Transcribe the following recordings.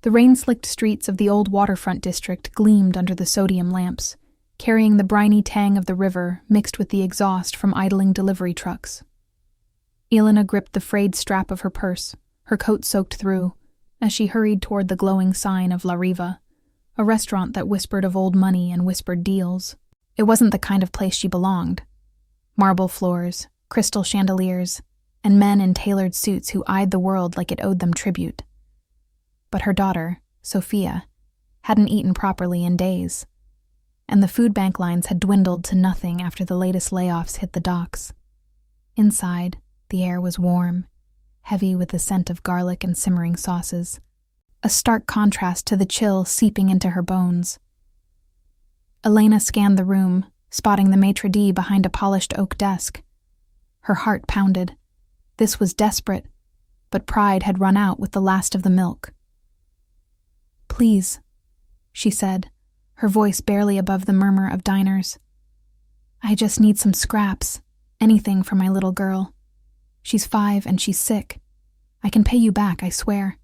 The rain-slicked streets of the old waterfront district gleamed under the sodium lamps, carrying the briny tang of the river mixed with the exhaust from idling delivery trucks. Elena gripped the frayed strap of her purse, her coat soaked through, as she hurried toward the glowing sign of La Riva, a restaurant that whispered of old money and whispered deals. It wasn't the kind of place she belonged. Marble floors, crystal chandeliers, and men in tailored suits who eyed the world like it owed them tribute. But her daughter, Sophia, hadn't eaten properly in days, and the food bank lines had dwindled to nothing after the latest layoffs hit the docks. Inside, the air was warm, heavy with the scent of garlic and simmering sauces, a stark contrast to the chill seeping into her bones. Elena scanned the room, spotting the maitre d' behind a polished oak desk. Her heart pounded. This was desperate, but pride had run out with the last of the milk. "Please," she said, her voice barely above the murmur of diners. "I just need some scraps, anything for my little girl. She's 5 and she's sick. I can pay you back, I swear."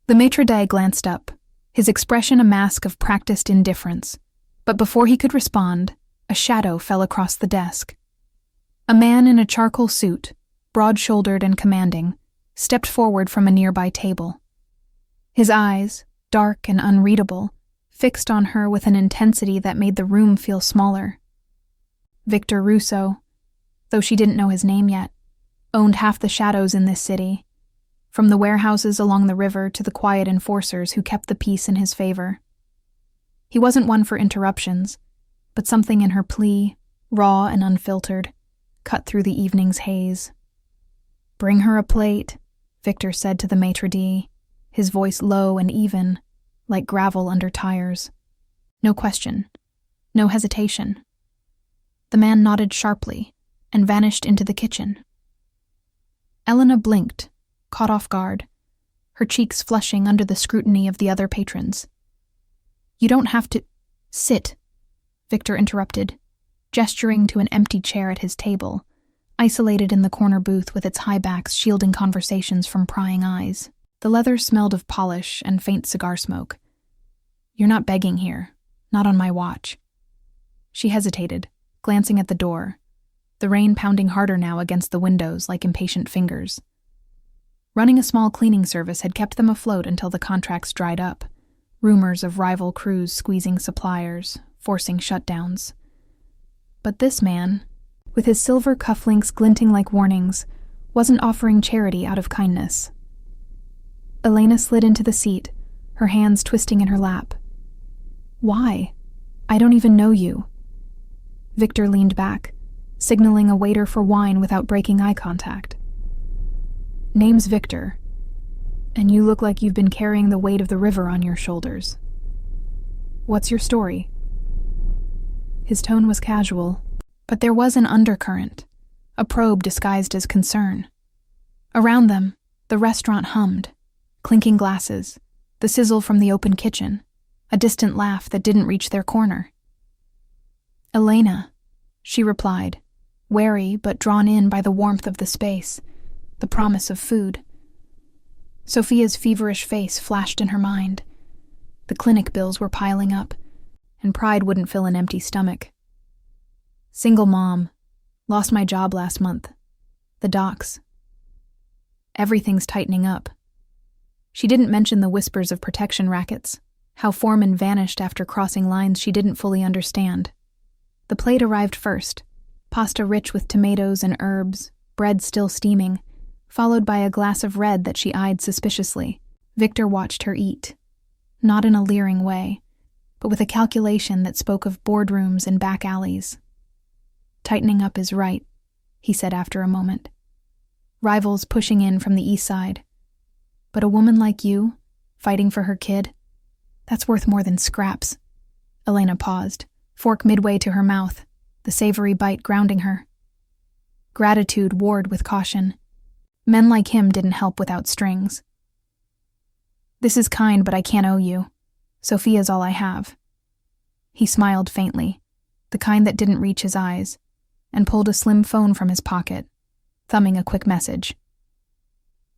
The maitre d' glanced up, his expression a mask of practiced indifference, but before he could respond, a shadow fell across the desk. A man in a charcoal suit, broad-shouldered and commanding, stepped forward from a nearby table. His eyes, dark and unreadable, fixed on her with an intensity that made the room feel smaller. Victor Russo, though she didn't know his name yet, owned half the shadows in this city, from the warehouses along the river to the quiet enforcers who kept the peace in his favor. He wasn't one for interruptions, but something in her plea, raw and unfiltered, cut through the evening's haze. "Bring her a plate," Victor said to the maitre d', his voice low and even, like gravel under tires. No question, no hesitation. The man nodded sharply and vanished into the kitchen. Elena blinked, caught off guard, her cheeks flushing under the scrutiny of the other patrons. "You don't have to—" "Sit," Victor interrupted, gesturing to an empty chair at his table, isolated in the corner booth with its high backs shielding conversations from prying eyes. The leather smelled of polish and faint cigar smoke. "You're not begging here, not on my watch." She hesitated, glancing at the door, the rain pounding harder now against the windows like impatient fingers. Running a small cleaning service had kept them afloat until the contracts dried up, rumors of rival crews squeezing suppliers, forcing shutdowns. But this man, with his silver cufflinks glinting like warnings, wasn't offering charity out of kindness. Elena slid into the seat, her hands twisting in her lap. "Why? I don't even know you." Victor leaned back, signaling a waiter for wine without breaking eye contact. "Name's Victor, and you look like you've been carrying the weight of the river on your shoulders. What's your story?" His tone was casual, but there was an undercurrent, a probe disguised as concern. Around them, the restaurant hummed, clinking glasses, the sizzle from the open kitchen, a distant laugh that didn't reach their corner. "Elena," she replied, wary but drawn in by the warmth of the space, the promise of food. Sophia's feverish face flashed in her mind. The clinic bills were piling up, and pride wouldn't fill an empty stomach. "Single mom. Lost my job last month. The docks. Everything's tightening up." She didn't mention the whispers of protection rackets, how foremen vanished after crossing lines she didn't fully understand. The plate arrived first, pasta rich with tomatoes and herbs, bread still steaming, followed by a glass of red that she eyed suspiciously. Victor watched her eat, not in a leering way, but with a calculation that spoke of boardrooms and back alleys. "Tightening up is right," he said after a moment. "Rivals pushing in from the east side. But a woman like you, fighting for her kid, that's worth more than scraps." Elena paused, fork midway to her mouth, the savory bite grounding her. Gratitude warred with caution. Men like him didn't help without strings. "This is kind, but I can't owe you. Sophia's all I have." He smiled faintly, the kind that didn't reach his eyes, and pulled a slim phone from his pocket, thumbing a quick message.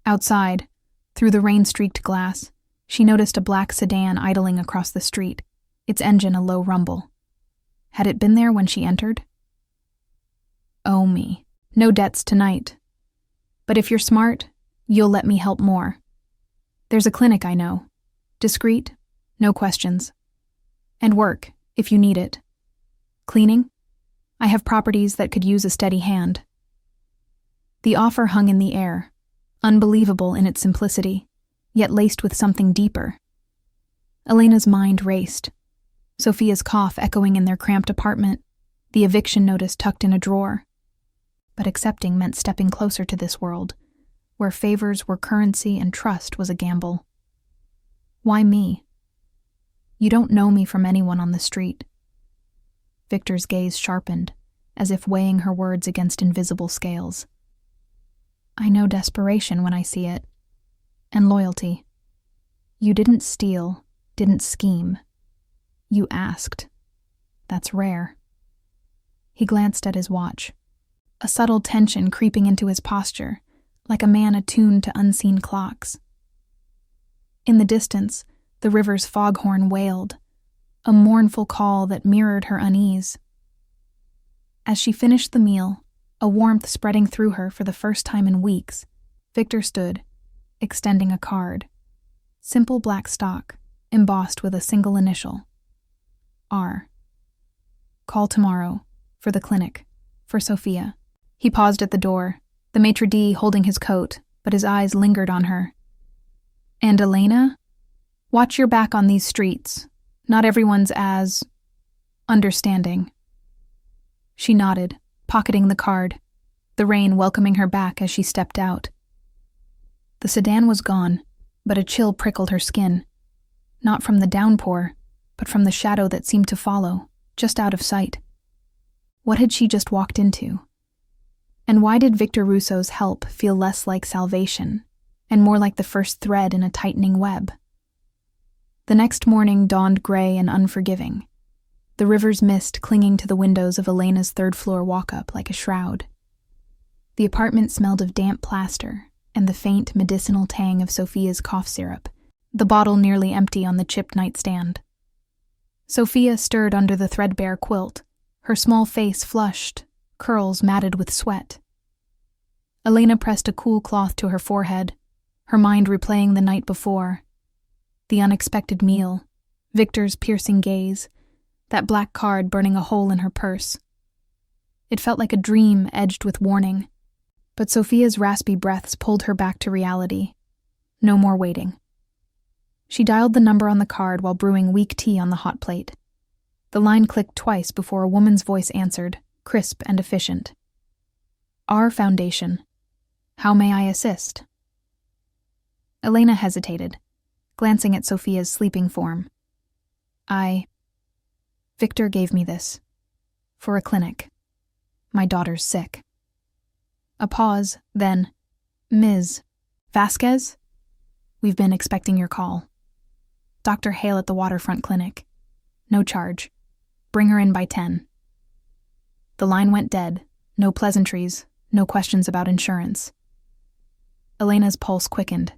Outside, through the rain-streaked glass, She noticed a black sedan idling across the street, its engine a low rumble. Had it been there when she entered? Oh me, no debts tonight. But if you're smart, you'll let me help more. There's a clinic I know. Discreet, no questions. And work, if you need it. Cleaning? I have properties that could use a steady hand. The offer hung in the air, unbelievable in its simplicity, yet laced with something deeper. Elena's mind raced. Sophia's cough echoing in their cramped apartment, the eviction notice tucked in a drawer. But accepting meant stepping closer to this world, where favors were currency and trust was a gamble. Why me? You don't know me from anyone on the street. Victor's gaze sharpened, as if weighing her words against invisible scales. I know desperation when I see it. And loyalty. You didn't steal, didn't scheme. You asked. That's rare. He glanced at his watch, a subtle tension creeping into his posture, like a man attuned to unseen clocks. In the distance, the river's foghorn wailed, a mournful call that mirrored her unease. As she finished the meal, a warmth spreading through her for the first time in weeks, Victor stood, extending a card. Simple black stock, embossed with a single initial. R. Call tomorrow, for the clinic, for Sophia. He paused at the door, the maitre d' holding his coat, but his eyes lingered on her. And Elena? Watch your back on these streets. Not everyone's as understanding. She nodded, pocketing the card, the rain welcoming her back as she stepped out. The sedan was gone, but a chill prickled her skin. Not from the downpour, but from the shadow that seemed to follow, just out of sight. What had she just walked into? And why did Victor Russo's help feel less like salvation, and more like the first thread in a tightening web? The next morning dawned gray and unforgiving, the river's mist clinging to the windows of Elena's third-floor walk-up like a shroud. The apartment smelled of damp plaster and the faint medicinal tang of Sophia's cough syrup, the bottle nearly empty on the chipped nightstand. Sophia stirred under the threadbare quilt, her small face flushed, curls matted with sweat. Elena pressed a cool cloth to her forehead, her mind replaying the night before. The unexpected meal, Victor's piercing gaze, that black card burning a hole in her purse. It felt like a dream edged with warning, but Sophia's raspy breaths pulled her back to reality. No more waiting. She dialed the number on the card while brewing weak tea on the hot plate. The line clicked twice before a woman's voice answered, crisp and efficient. Our Foundation. How may I assist? Elena hesitated, glancing at Sophia's sleeping form. Victor gave me this. For a clinic. My daughter's sick. A pause, then, Ms. Vasquez? We've been expecting your call. Dr. Hale at the waterfront clinic. No charge. Bring her in by 10. The line went dead. No pleasantries, no questions about insurance. Elena's pulse quickened.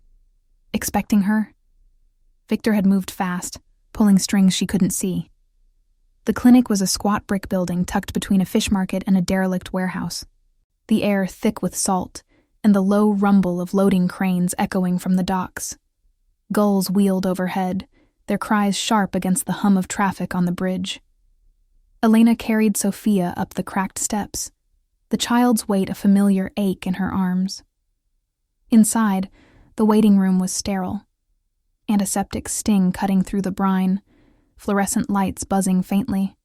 Expecting her? Victor had moved fast, pulling strings she couldn't see. The clinic was a squat brick building tucked between a fish market and a derelict warehouse. The air thick with salt, and the low rumble of loading cranes echoing from the docks. Gulls wheeled overhead, their cries sharp against the hum of traffic on the bridge. Elena carried Sophia up the cracked steps, the child's weight a familiar ache in her arms. Inside, the waiting room was sterile. Antiseptic sting cutting through the brine, fluorescent lights buzzing faintly.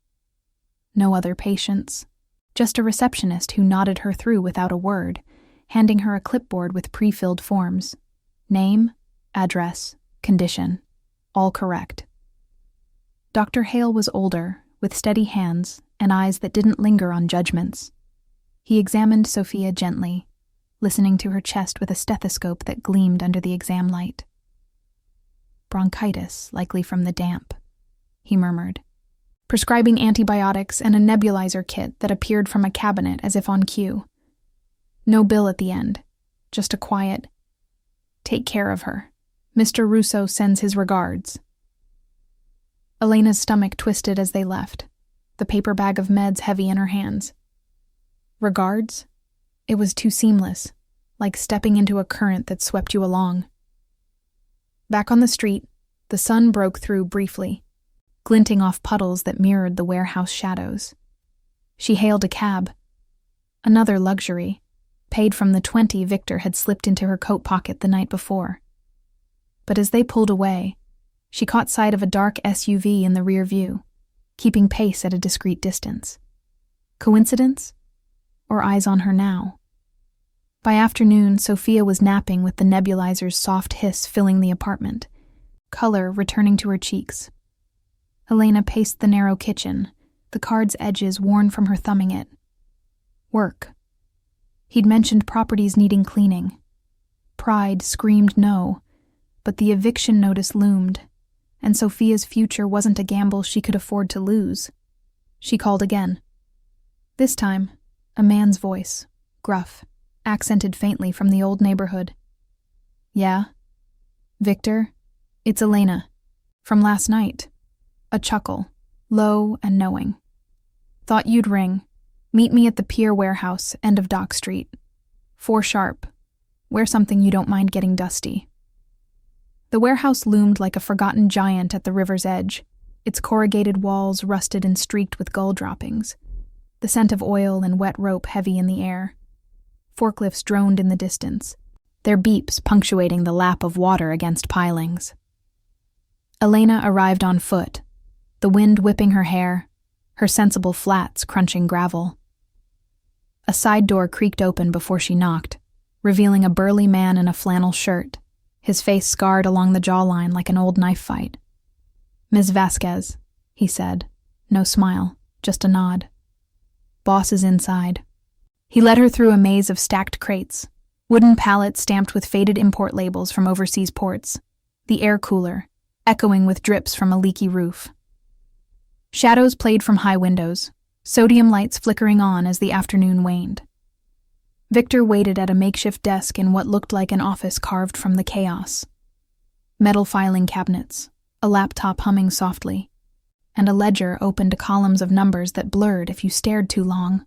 No other patients, just a receptionist who nodded her through without a word, handing her a clipboard with pre-filled forms. Name, address, condition, all correct. Dr. Hale was older, with steady hands and eyes that didn't linger on judgments. He examined Sophia gently, listening to her chest with a stethoscope that gleamed under the exam light. Bronchitis, likely from the damp, he murmured, prescribing antibiotics and a nebulizer kit that appeared from a cabinet as if on cue. No bill at the end, just a quiet, take care of her, Mr. Russo sends his regards. Elena's stomach twisted as they left, the paper bag of meds heavy in her hands. Regards? It was too seamless, like stepping into a current that swept you along. Back on the street, the sun broke through briefly, glinting off puddles that mirrored the warehouse shadows. She hailed a cab. Another luxury, paid from the 20 Victor had slipped into her coat pocket the night before. But as they pulled away, she caught sight of a dark SUV in the rear view, keeping pace at a discreet distance. Coincidence? Or eyes on her now? By afternoon, Sophia was napping with the nebulizer's soft hiss filling the apartment, color returning to her cheeks. Elena paced the narrow kitchen, the card's edges worn from her thumbing it. Work. He'd mentioned properties needing cleaning. Pride screamed no, but the eviction notice loomed, and Sophia's future wasn't a gamble she could afford to lose. She called again. This time, a man's voice, gruff, accented faintly from the old neighborhood. Yeah? Victor? It's Elena. From last night. A chuckle, low and knowing. Thought you'd ring. Meet me at the Pier Warehouse, end of Dock Street. 4 sharp. Wear something you don't mind getting dusty. The warehouse loomed like a forgotten giant at the river's edge, its corrugated walls rusted and streaked with gull droppings, the scent of oil and wet rope heavy in the air. Forklifts droned in the distance, their beeps punctuating the lap of water against pilings. Elena arrived on foot, the wind whipping her hair, her sensible flats crunching gravel. A side door creaked open before she knocked, revealing a burly man in a flannel shirt, his face scarred along the jawline like an old knife fight. "Ms. Vasquez," he said, no smile, just a nod. "Boss is inside." He led her through a maze of stacked crates, wooden pallets stamped with faded import labels from overseas ports, the air cooler, echoing with drips from a leaky roof. Shadows played from high windows, sodium lights flickering on as the afternoon waned. Victor waited at a makeshift desk in what looked like an office carved from the chaos. Metal filing cabinets, a laptop humming softly, and a ledger open to columns of numbers that blurred if you stared too long.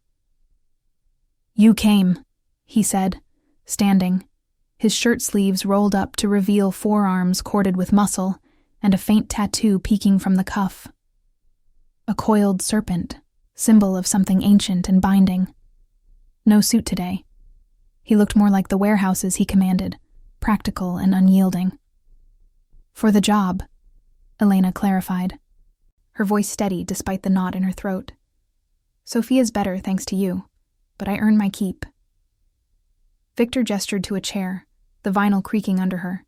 "You came," he said, standing, his shirt sleeves rolled up to reveal forearms corded with muscle and a faint tattoo peeking from the cuff. A coiled serpent, symbol of something ancient and binding. No suit today. He looked more like the warehouses he commanded, practical and unyielding. "For the job," Elena clarified, her voice steady despite the knot in her throat. "Sophia's better thanks to you, but I earn my keep." Victor gestured to a chair, the vinyl creaking under her.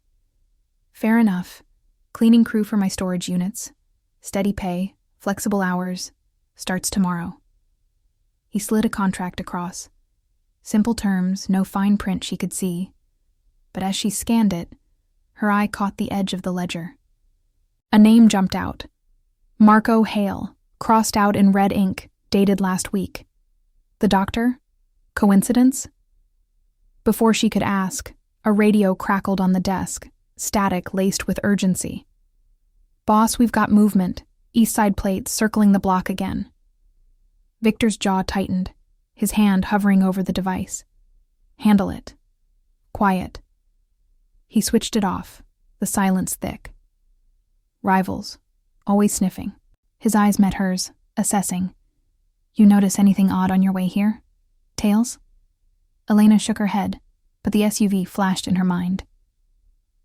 "Fair enough. Cleaning crew for my storage units. Steady pay, flexible hours. Starts tomorrow." He slid a contract across. Simple terms, no fine print she could see. But as she scanned it, her eye caught the edge of the ledger. A name jumped out. Marco Hale, crossed out in red ink, dated last week. The doctor? Coincidence? Before she could ask, a radio crackled on the desk, static laced with urgency. "Boss, we've got movement. East side plates circling the block again." Victor's jaw tightened, his hand hovering over the device. "Handle it. Quiet." He switched it off, the silence thick. Rivals, always sniffing. His eyes met hers, assessing. "You notice anything odd on your way here? Tails?" Elena shook her head, but the SUV flashed in her mind.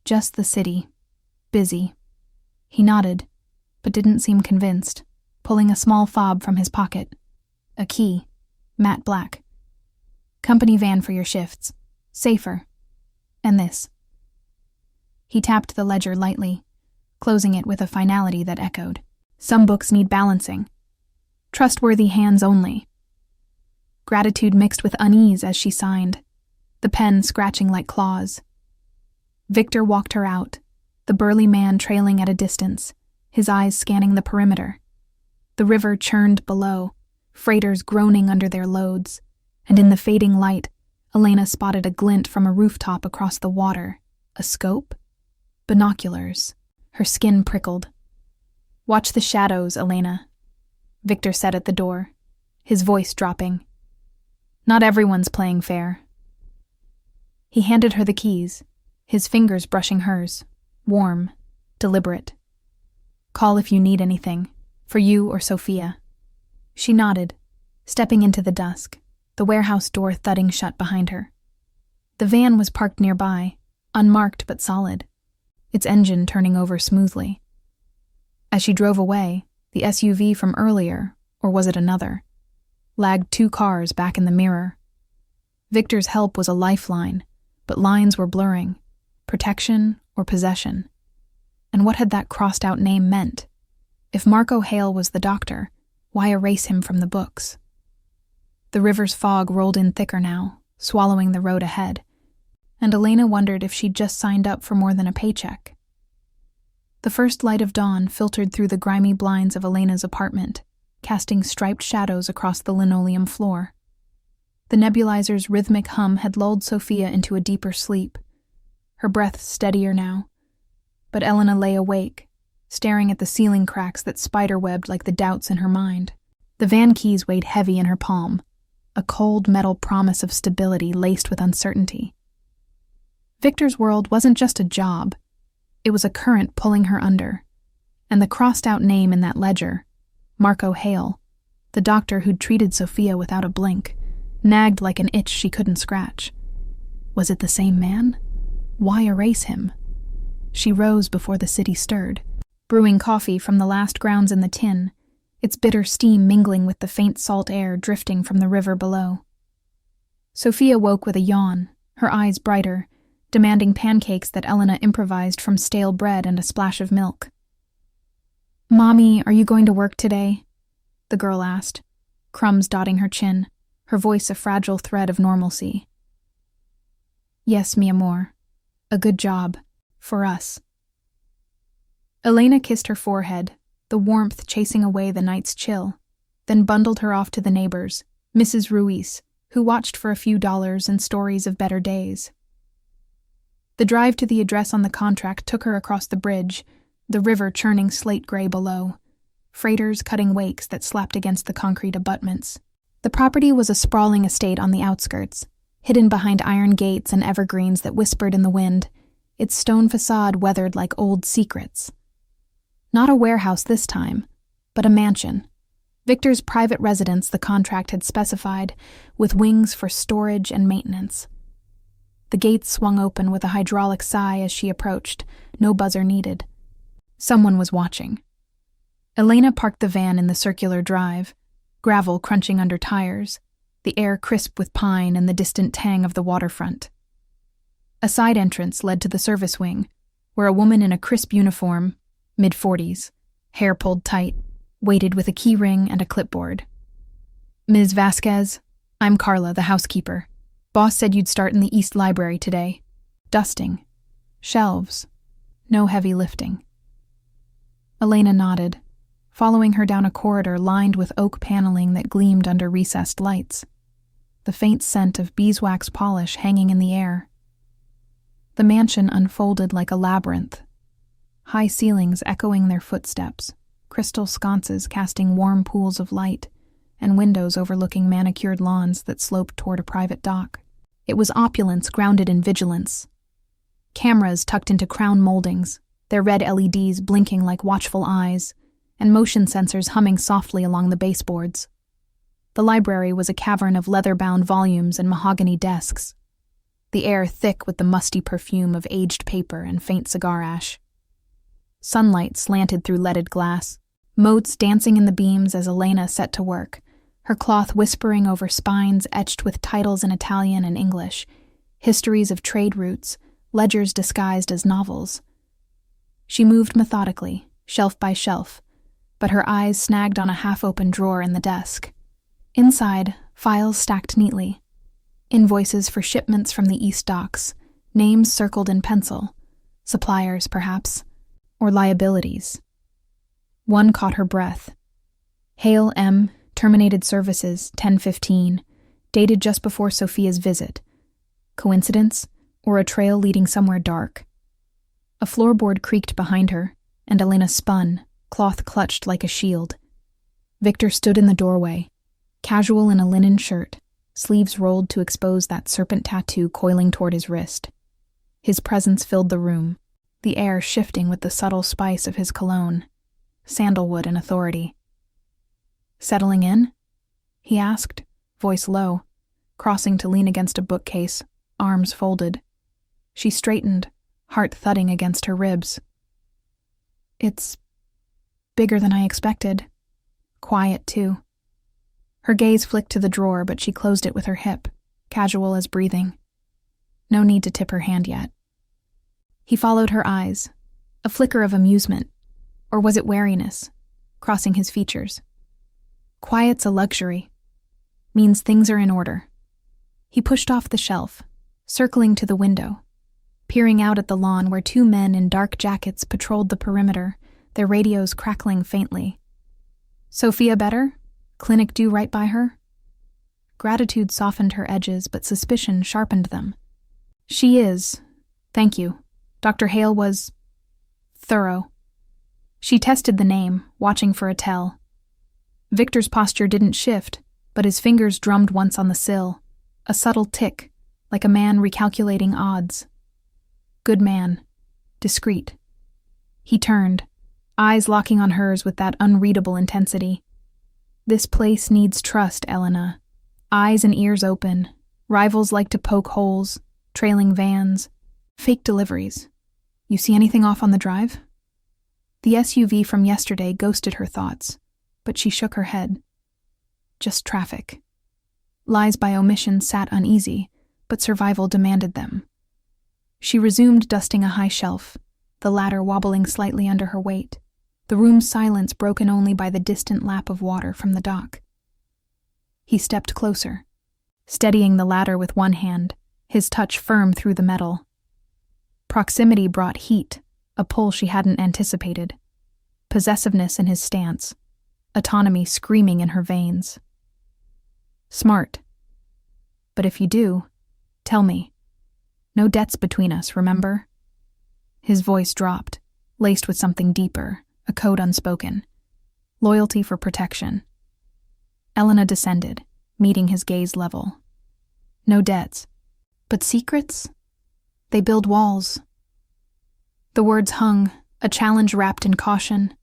"Just the city. Busy." He nodded, but didn't seem convinced, pulling a small fob from his pocket. A key, matte black. "Company van for your shifts. Safer. And this." He tapped the ledger lightly, closing it with a finality that echoed. "Some books need balancing. Trustworthy hands only." Gratitude mixed with unease as she signed, the pen scratching like claws. Victor walked her out, the burly man trailing at a distance, his eyes scanning the perimeter. The river churned below, freighters groaning under their loads, and in the fading light, Elena spotted a glint from a rooftop across the water. A scope? Binoculars. Her skin prickled. "Watch the shadows, Elena," Victor said at the door, his voice dropping. "Not everyone's playing fair." He handed her the keys, his fingers brushing hers, warm, deliberate. "Call if you need anything, for you or Sophia." She nodded, stepping into the dusk, the warehouse door thudding shut behind her. The van was parked nearby, unmarked but solid, its engine turning over smoothly. As she drove away, the SUV from earlier, or was it another, lagged 2 cars back in the mirror. Victor's help was a lifeline, but lines were blurring, protection or possession. And what had that crossed-out name meant? If Marco Hale was the doctor, why erase him from the books? The river's fog rolled in thicker now, swallowing the road ahead, and Elena wondered if she'd just signed up for more than a paycheck. The first light of dawn filtered through the grimy blinds of Elena's apartment, casting striped shadows across the linoleum floor. The nebulizer's rhythmic hum had lulled Sophia into a deeper sleep, her breath steadier now. But Elena lay awake, staring at the ceiling cracks that spiderwebbed like the doubts in her mind. The van keys weighed heavy in her palm, a cold metal promise of stability laced with uncertainty. Victor's world wasn't just a job. It was a current pulling her under, and the crossed-out name in that ledger, Marco Hale, the doctor who'd treated Sophia without a blink, nagged like an itch she couldn't scratch. Was it the same man? Why erase him? She rose before the city stirred, brewing coffee from the last grounds in the tin, its bitter steam mingling with the faint salt air drifting from the river below. Sophia woke with a yawn, her eyes brighter, demanding pancakes that Elena improvised from stale bread and a splash of milk. "Mommy, are you going to work today?" the girl asked, crumbs dotting her chin, her voice a fragile thread of normalcy. "Yes, mi amor. A good job. For us." Elena kissed her forehead, the warmth chasing away the night's chill, then bundled her off to the neighbors, Mrs. Ruiz, who watched for a few dollars and stories of better days. The drive to the address on the contract took her across the bridge, the river churning slate-gray below, freighters cutting wakes that slapped against the concrete abutments. The property was a sprawling estate on the outskirts, hidden behind iron gates and evergreens that whispered in the wind, its stone facade weathered like old secrets. Not a warehouse this time, but a mansion. Victor's private residence the contract had specified, with wings for storage and maintenance. The gates swung open with a hydraulic sigh as she approached, no buzzer needed. Someone was watching. Elena parked the van in the circular drive, gravel crunching under tires, the air crisp with pine and the distant tang of the waterfront. A side entrance led to the service wing, where a woman in a crisp uniform, mid-40s, hair pulled tight, waited with a key ring and a clipboard. "Ms. Vasquez, I'm Carla, the housekeeper. Boss said you'd start in the East Library today. Dusting. Shelves. No heavy lifting." Elena nodded, following her down a corridor lined with oak paneling that gleamed under recessed lights, the faint scent of beeswax polish hanging in the air. The mansion unfolded like a labyrinth, high ceilings echoing their footsteps, crystal sconces casting warm pools of light, and windows overlooking manicured lawns that sloped toward a private dock. It was opulence grounded in vigilance. Cameras tucked into crown moldings, their red LEDs blinking like watchful eyes, and motion sensors humming softly along the baseboards. The library was a cavern of leather-bound volumes and mahogany desks, the air thick with the musty perfume of aged paper and faint cigar ash. Sunlight slanted through leaded glass, motes dancing in the beams as Elena set to work, her cloth whispering over spines etched with titles in Italian and English, histories of trade routes, ledgers disguised as novels. She moved methodically, shelf by shelf, but her eyes snagged on a half-open drawer in the desk. Inside, files stacked neatly. Invoices for shipments from the East Docks, names circled in pencil, suppliers, perhaps, or liabilities. One caught her breath. Hale M., terminated services, 10:15, dated just before Sophia's visit. Coincidence, or a trail leading somewhere dark? A floorboard creaked behind her, and Elena spun, cloth clutched like a shield. Victor stood in the doorway, casual in a linen shirt, sleeves rolled to expose that serpent tattoo coiling toward his wrist. His presence filled the room, the air shifting with the subtle spice of his cologne, sandalwood and authority. "Settling in?" he asked, voice low, crossing to lean against a bookcase, arms folded. She straightened, heart thudding against her ribs. "It's bigger than I expected. Quiet, too." Her gaze flicked to the drawer, but she closed it with her hip, casual as breathing. No need to tip her hand yet. He followed her eyes, a flicker of amusement, or was it wariness, crossing his features. Quiet's a luxury. Means things are in order. He pushed off the shelf, circling to the window, peering out at the lawn where two men in dark jackets patrolled the perimeter, their radios crackling faintly. "Sophia better? Clinic due right by her?" Gratitude softened her edges, but suspicion sharpened them. "She is. Thank you. Dr. Hale was thorough." She tested the name, watching for a tell. Victor's posture didn't shift, but his fingers drummed once on the sill, a subtle tick, like a man recalculating odds. Good man. Discreet. He turned, eyes locking on hers with that unreadable intensity. "This place needs trust, Elena. Eyes and ears open. Rivals like to poke holes, trailing vans, fake deliveries. You see anything off on the drive?" The SUV from yesterday ghosted her thoughts, but she shook her head. Just traffic. Lies by omission sat uneasy, but survival demanded them. She resumed dusting a high shelf, the ladder wobbling slightly under her weight, the room's silence broken only by the distant lap of water from the dock. He stepped closer, steadying the ladder with one hand, his touch firm through the metal. Proximity brought heat, a pull she hadn't anticipated, possessiveness in his stance, autonomy screaming in her veins. "Smart. But if you do, tell me. No debts between us, remember?" His voice dropped, laced with something deeper, a code unspoken. Loyalty for protection. Elena descended, meeting his gaze level. "No debts. But secrets? They build walls." The words hung, a challenge wrapped in caution.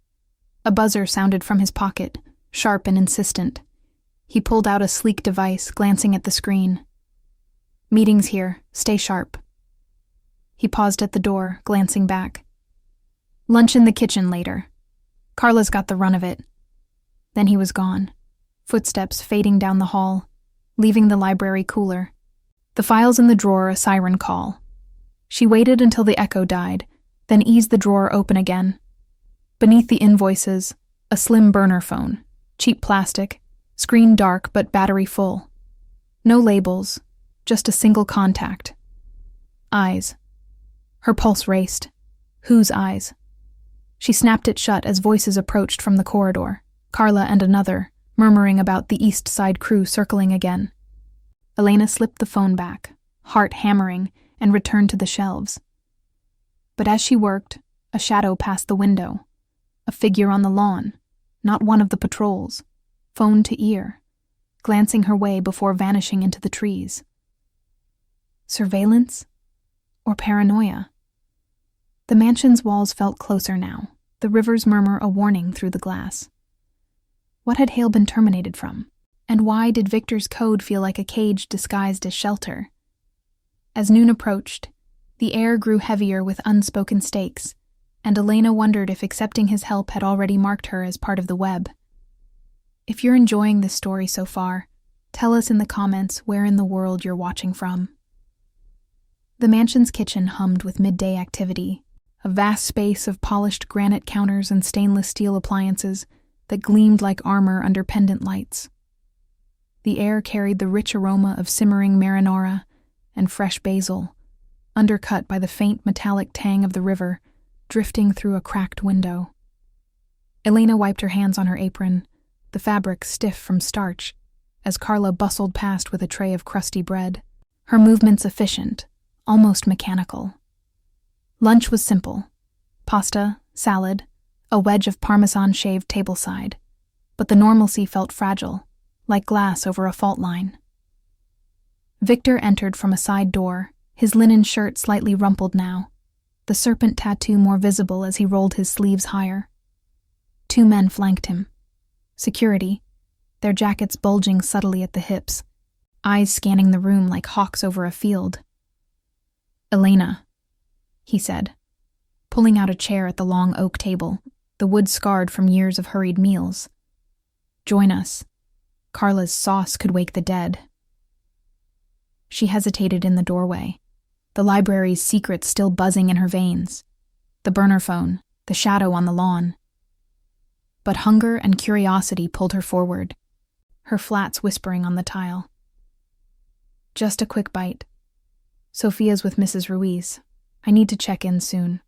A buzzer sounded from his pocket, sharp and insistent. He pulled out a sleek device, glancing at the screen. "Meeting's here. Stay sharp." He paused at the door, glancing back. "Lunch in the kitchen later. Carla's got the run of it." Then he was gone, footsteps fading down the hall, leaving the library cooler. The files in the drawer a siren call. She waited until the echo died, then eased the drawer open again. Beneath the invoices, a slim burner phone, cheap plastic, screen dark but battery full. No labels, just a single contact. Eyes. Her pulse raced. Whose eyes? She snapped it shut as voices approached from the corridor, Carla and another, murmuring about the East Side crew circling again. Elena slipped the phone back, heart hammering, and returned to the shelves. But as she worked, a shadow passed the window. A figure on the lawn, not one of the patrols, phone to ear, glancing her way before vanishing into the trees. Surveillance? Or paranoia? The mansion's walls felt closer now, the river's murmur a warning through the glass. What had Hale been terminated from? And why did Victor's code feel like a cage disguised as shelter? As noon approached, the air grew heavier with unspoken stakes, and Elena wondered if accepting his help had already marked her as part of the web. If you're enjoying this story so far, tell us in the comments where in the world you're watching from. The mansion's kitchen hummed with midday activity, a vast space of polished granite counters and stainless steel appliances that gleamed like armor under pendant lights. The air carried the rich aroma of simmering marinara and fresh basil, undercut by the faint metallic tang of the river drifting through a cracked window. Elena wiped her hands on her apron, the fabric stiff from starch, as Carla bustled past with a tray of crusty bread, her movements efficient, almost mechanical. Lunch was simple, pasta, salad, a wedge of Parmesan shaved tableside, but the normalcy felt fragile, like glass over a fault line. Victor entered from a side door, his linen shirt slightly rumpled now, the serpent tattoo more visible as he rolled his sleeves higher. 2 men flanked him. Security, their jackets bulging subtly at the hips, eyes scanning the room like hawks over a field. "Elena," he said, pulling out a chair at the long oak table, the wood scarred from years of hurried meals. "Join us. Carla's sauce could wake the dead." She hesitated in the doorway, the library's secrets still buzzing in her veins, the burner phone, the shadow on the lawn. But hunger and curiosity pulled her forward, her flats whispering on the tile. "Just a quick bite. Sophia's with Mrs. Ruiz. I need to check in soon."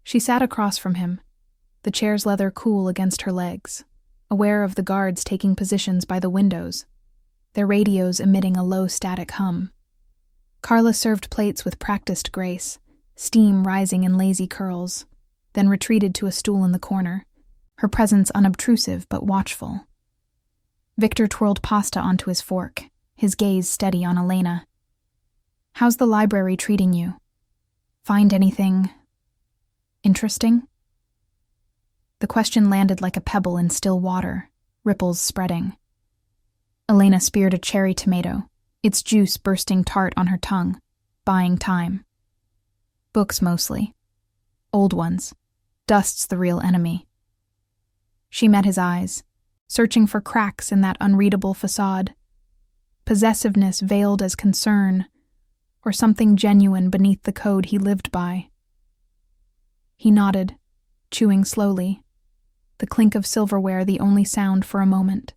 She sat across from him, the chair's leather cool against her legs, aware of the guards taking positions by the windows, their radios emitting a low static hum. Carla served plates with practiced grace, steam rising in lazy curls, then retreated to a stool in the corner, her presence unobtrusive but watchful. Victor twirled pasta onto his fork, his gaze steady on Elena. "How's the library treating you? Find anything interesting?" The question landed like a pebble in still water, ripples spreading. Elena speared a cherry tomato, its juice bursting tart on her tongue, buying time. "Books mostly. Old ones. Dust's the real enemy." She met his eyes, searching for cracks in that unreadable facade. Possessiveness veiled as concern, or something genuine beneath the code he lived by. He nodded, chewing slowly, the clink of silverware the only sound for a moment.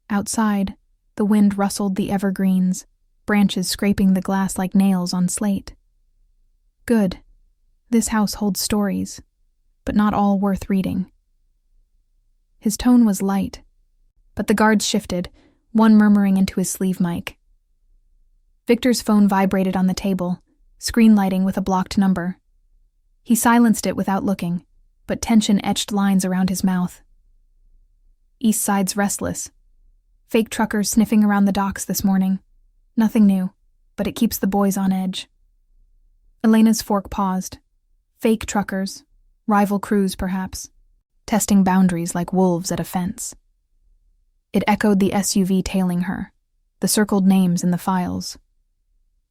Outside, the wind rustled the evergreens, branches scraping the glass like nails on slate. Good. This house holds stories, but not all worth reading. His tone was light, but the guards shifted, one murmuring into his sleeve mic. Victor's phone vibrated on the table, screen lighting with a blocked number. He silenced it without looking, but tension etched lines around his mouth. "East Side's restless. Fake truckers sniffing around the docks this morning. Nothing new, but it keeps the boys on edge." Elena's fork paused. Fake truckers, rival crews perhaps, testing boundaries like wolves at a fence. It echoed the SUV tailing her, the circled names in the files.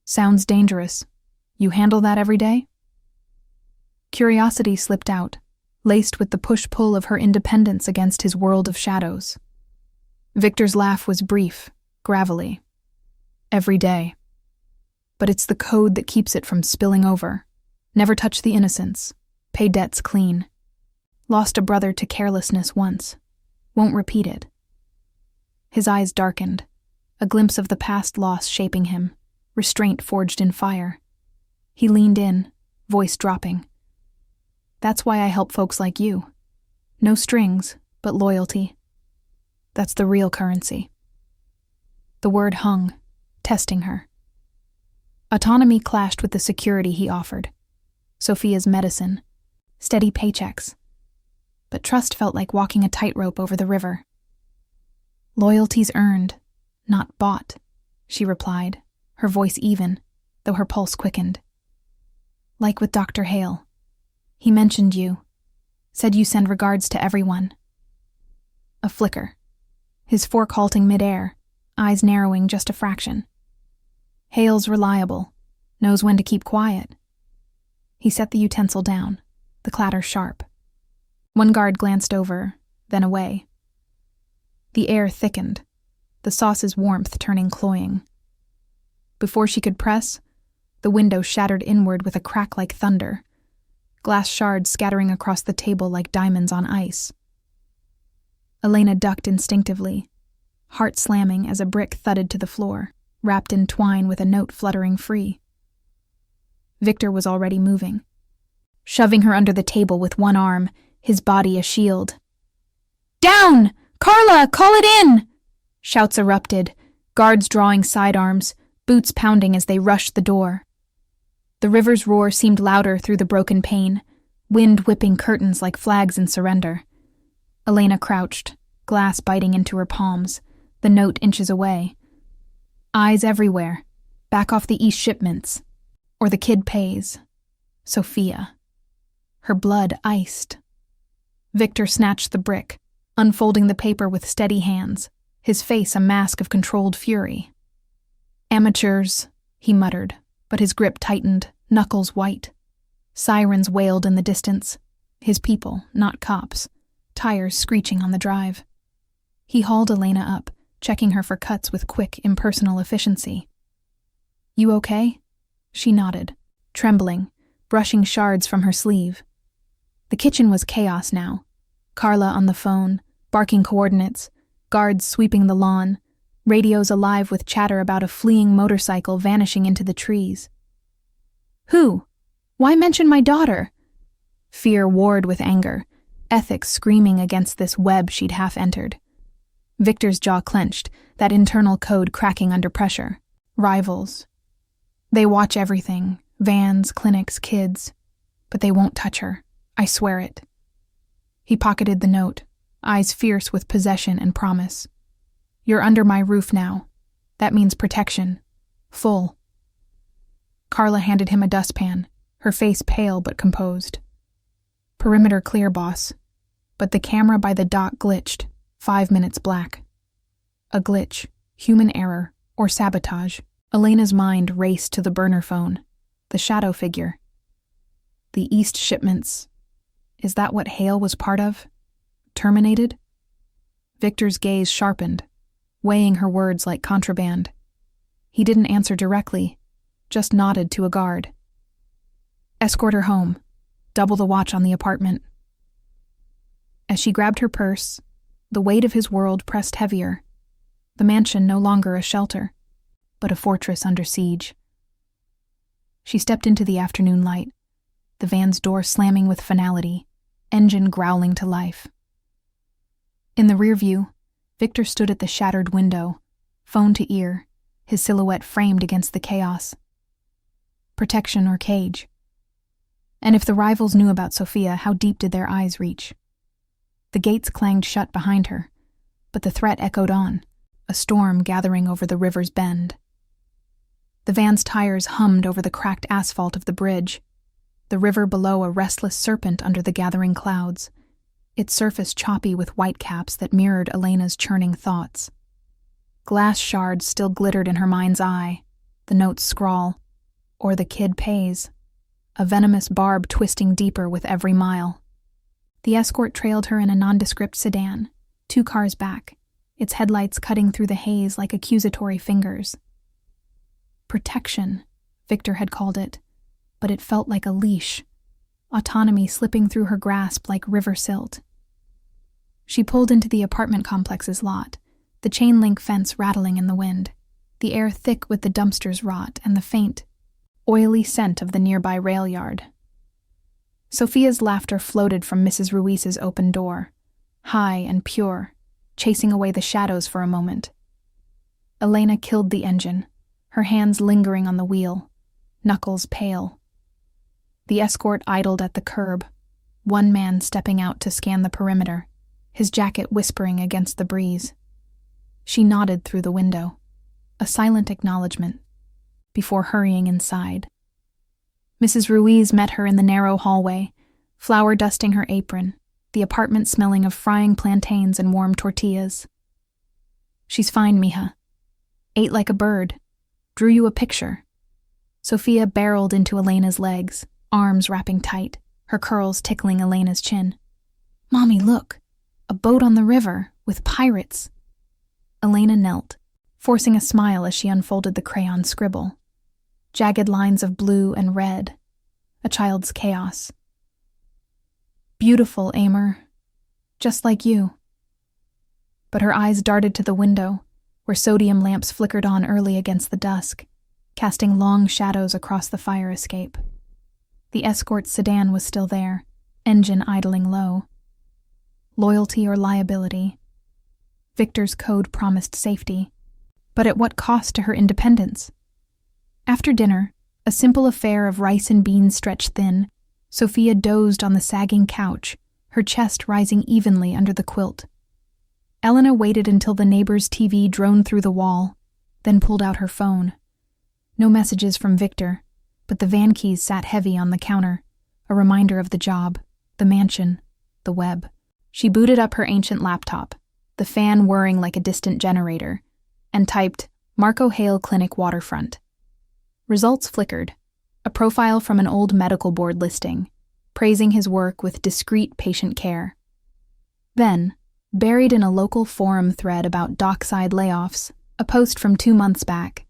"Sounds dangerous. You handle that every day?" Curiosity slipped out, laced with the push-pull of her independence against his world of shadows. Victor's laugh was brief, gravelly. "Every day. But it's the code that keeps it from spilling over. Never touch the innocents. Pay debts clean. Lost a brother to carelessness once. Won't repeat it." His eyes darkened, a glimpse of the past loss shaping him, restraint forged in fire. He leaned in, voice dropping. "That's why I help folks like you. No strings, but loyalty. That's the real currency." The word hung, testing her. Autonomy clashed with the security he offered. Sophia's medicine, steady paychecks. But trust felt like walking a tightrope over the river. "Loyalty's earned, not bought," she replied, her voice even, though her pulse quickened. "Like with Dr. Hale. He mentioned you. Said you send regards to everyone." A flicker. His fork halting midair, eyes narrowing just a fraction. "Hale's reliable. Knows when to keep quiet." He set the utensil down, the clatter sharp. One guard glanced over, then away. The air thickened, the sauce's warmth turning cloying. Before she could press, the window shattered inward with a crack like thunder, glass shards scattering across the table like diamonds on ice. Elena ducked instinctively, heart slamming as a brick thudded to the floor, wrapped in twine with a note fluttering free. Victor was already moving, shoving her under the table with one arm, his body a shield. "Down! Carla, call it in!" Shouts erupted, guards drawing sidearms, boots pounding as they rushed the door. The river's roar seemed louder through the broken pane, wind whipping curtains like flags in surrender. Elena crouched, glass biting into her palms, the note inches away. Eyes everywhere. Back off the East shipments. Or the kid pays. Sophia. Her blood iced. Victor snatched the brick, unfolding the paper with steady hands, his face a mask of controlled fury. Amateurs, he muttered, but his grip tightened, knuckles white. Sirens wailed in the distance. His people, not cops. Tires screeching on the drive. He hauled Elena up, checking her for cuts with quick, impersonal efficiency. "You okay?" She nodded, trembling, brushing shards from her sleeve. The kitchen was chaos now. Carla on the phone, barking coordinates, guards sweeping the lawn, radios alive with chatter about a fleeing motorcycle vanishing into the trees. "Who? Why mention my daughter?" Fear warred with anger, ethics screaming against this web she'd half entered. Victor's jaw clenched, that internal code cracking under pressure. Rivals. They watch everything, vans, clinics, kids, but they won't touch her. I swear it. He pocketed the note, eyes fierce with possession and promise. "You're under my roof now. That means protection. Full." Carla handed him a dustpan, her face pale but composed. "Perimeter clear, boss." But the camera by the dock glitched, 5 minutes black. A glitch, human error, or sabotage. Elena's mind raced to the burner phone, the shadow figure. The East shipments. Is that what Hale was part of? Terminated? Victor's gaze sharpened, weighing her words like contraband. He didn't answer directly, just nodded to a guard. "Escort her home. Double the watch on the apartment." As she grabbed her purse, the weight of his world pressed heavier. The mansion no longer a shelter, but a fortress under siege. She stepped into the afternoon light, the van's door slamming with finality, engine growling to life. In the rear view, Victor stood at the shattered window, phone to ear, his silhouette framed against the chaos. Protection or cage? And if the rivals knew about Sophia, how deep did their eyes reach? The gates clanged shut behind her, but the threat echoed on, a storm gathering over the river's bend. The van's tires hummed over the cracked asphalt of the bridge, the river below a restless serpent under the gathering clouds, its surface choppy with whitecaps that mirrored Elena's churning thoughts. Glass shards still glittered in her mind's eye, the note's scrawl, "Or the kid pays," a venomous barb twisting deeper with every mile. The escort trailed her in a nondescript sedan, 2 cars back, its headlights cutting through the haze like accusatory fingers. Protection, Victor had called it, but it felt like a leash, autonomy slipping through her grasp like river silt. She pulled into the apartment complex's lot, the chain-link fence rattling in the wind, the air thick with the dumpster's rot and the faint, oily scent of the nearby rail yard. Sophia's laughter floated from Mrs. Ruiz's open door, high and pure, chasing away the shadows for a moment. Elena killed the engine, her hands lingering on the wheel, knuckles pale. The escort idled at the curb, one man stepping out to scan the perimeter, his jacket whispering against the breeze. She nodded through the window, a silent acknowledgement, before hurrying inside. Mrs. Ruiz met her in the narrow hallway, flour dusting her apron, the apartment smelling of frying plantains and warm tortillas. "She's fine, mija. Ate like a bird. Drew you a picture." Sophia barreled into Elena's legs, arms wrapping tight, her curls tickling Elena's chin. "Mommy, look. A boat on the river, with pirates." Elena knelt, forcing a smile as she unfolded the crayon scribble. Jagged lines of blue and red, a child's chaos. "Beautiful, Amer. Just like you." But her eyes darted to the window, where sodium lamps flickered on early against the dusk, casting long shadows across the fire escape. The escort sedan was still there, engine idling low. Loyalty or liability? Victor's code promised safety, but at what cost to her independence? After dinner, A simple affair of rice and beans stretched thin, Sophia dozed on the sagging couch, her chest rising evenly under the quilt. Elena waited until the neighbor's TV droned through the wall, then pulled out her phone. No messages from Victor, but the van keys sat heavy on the counter, a reminder of the job, the mansion, the web. She booted up her ancient laptop, the fan whirring like a distant generator, and typed, Marco Hale Clinic Waterfront. Results flickered, a profile from an old medical board listing, praising his work with discreet patient care. Then, buried in a local forum thread about dockside layoffs, a post from 2 months back.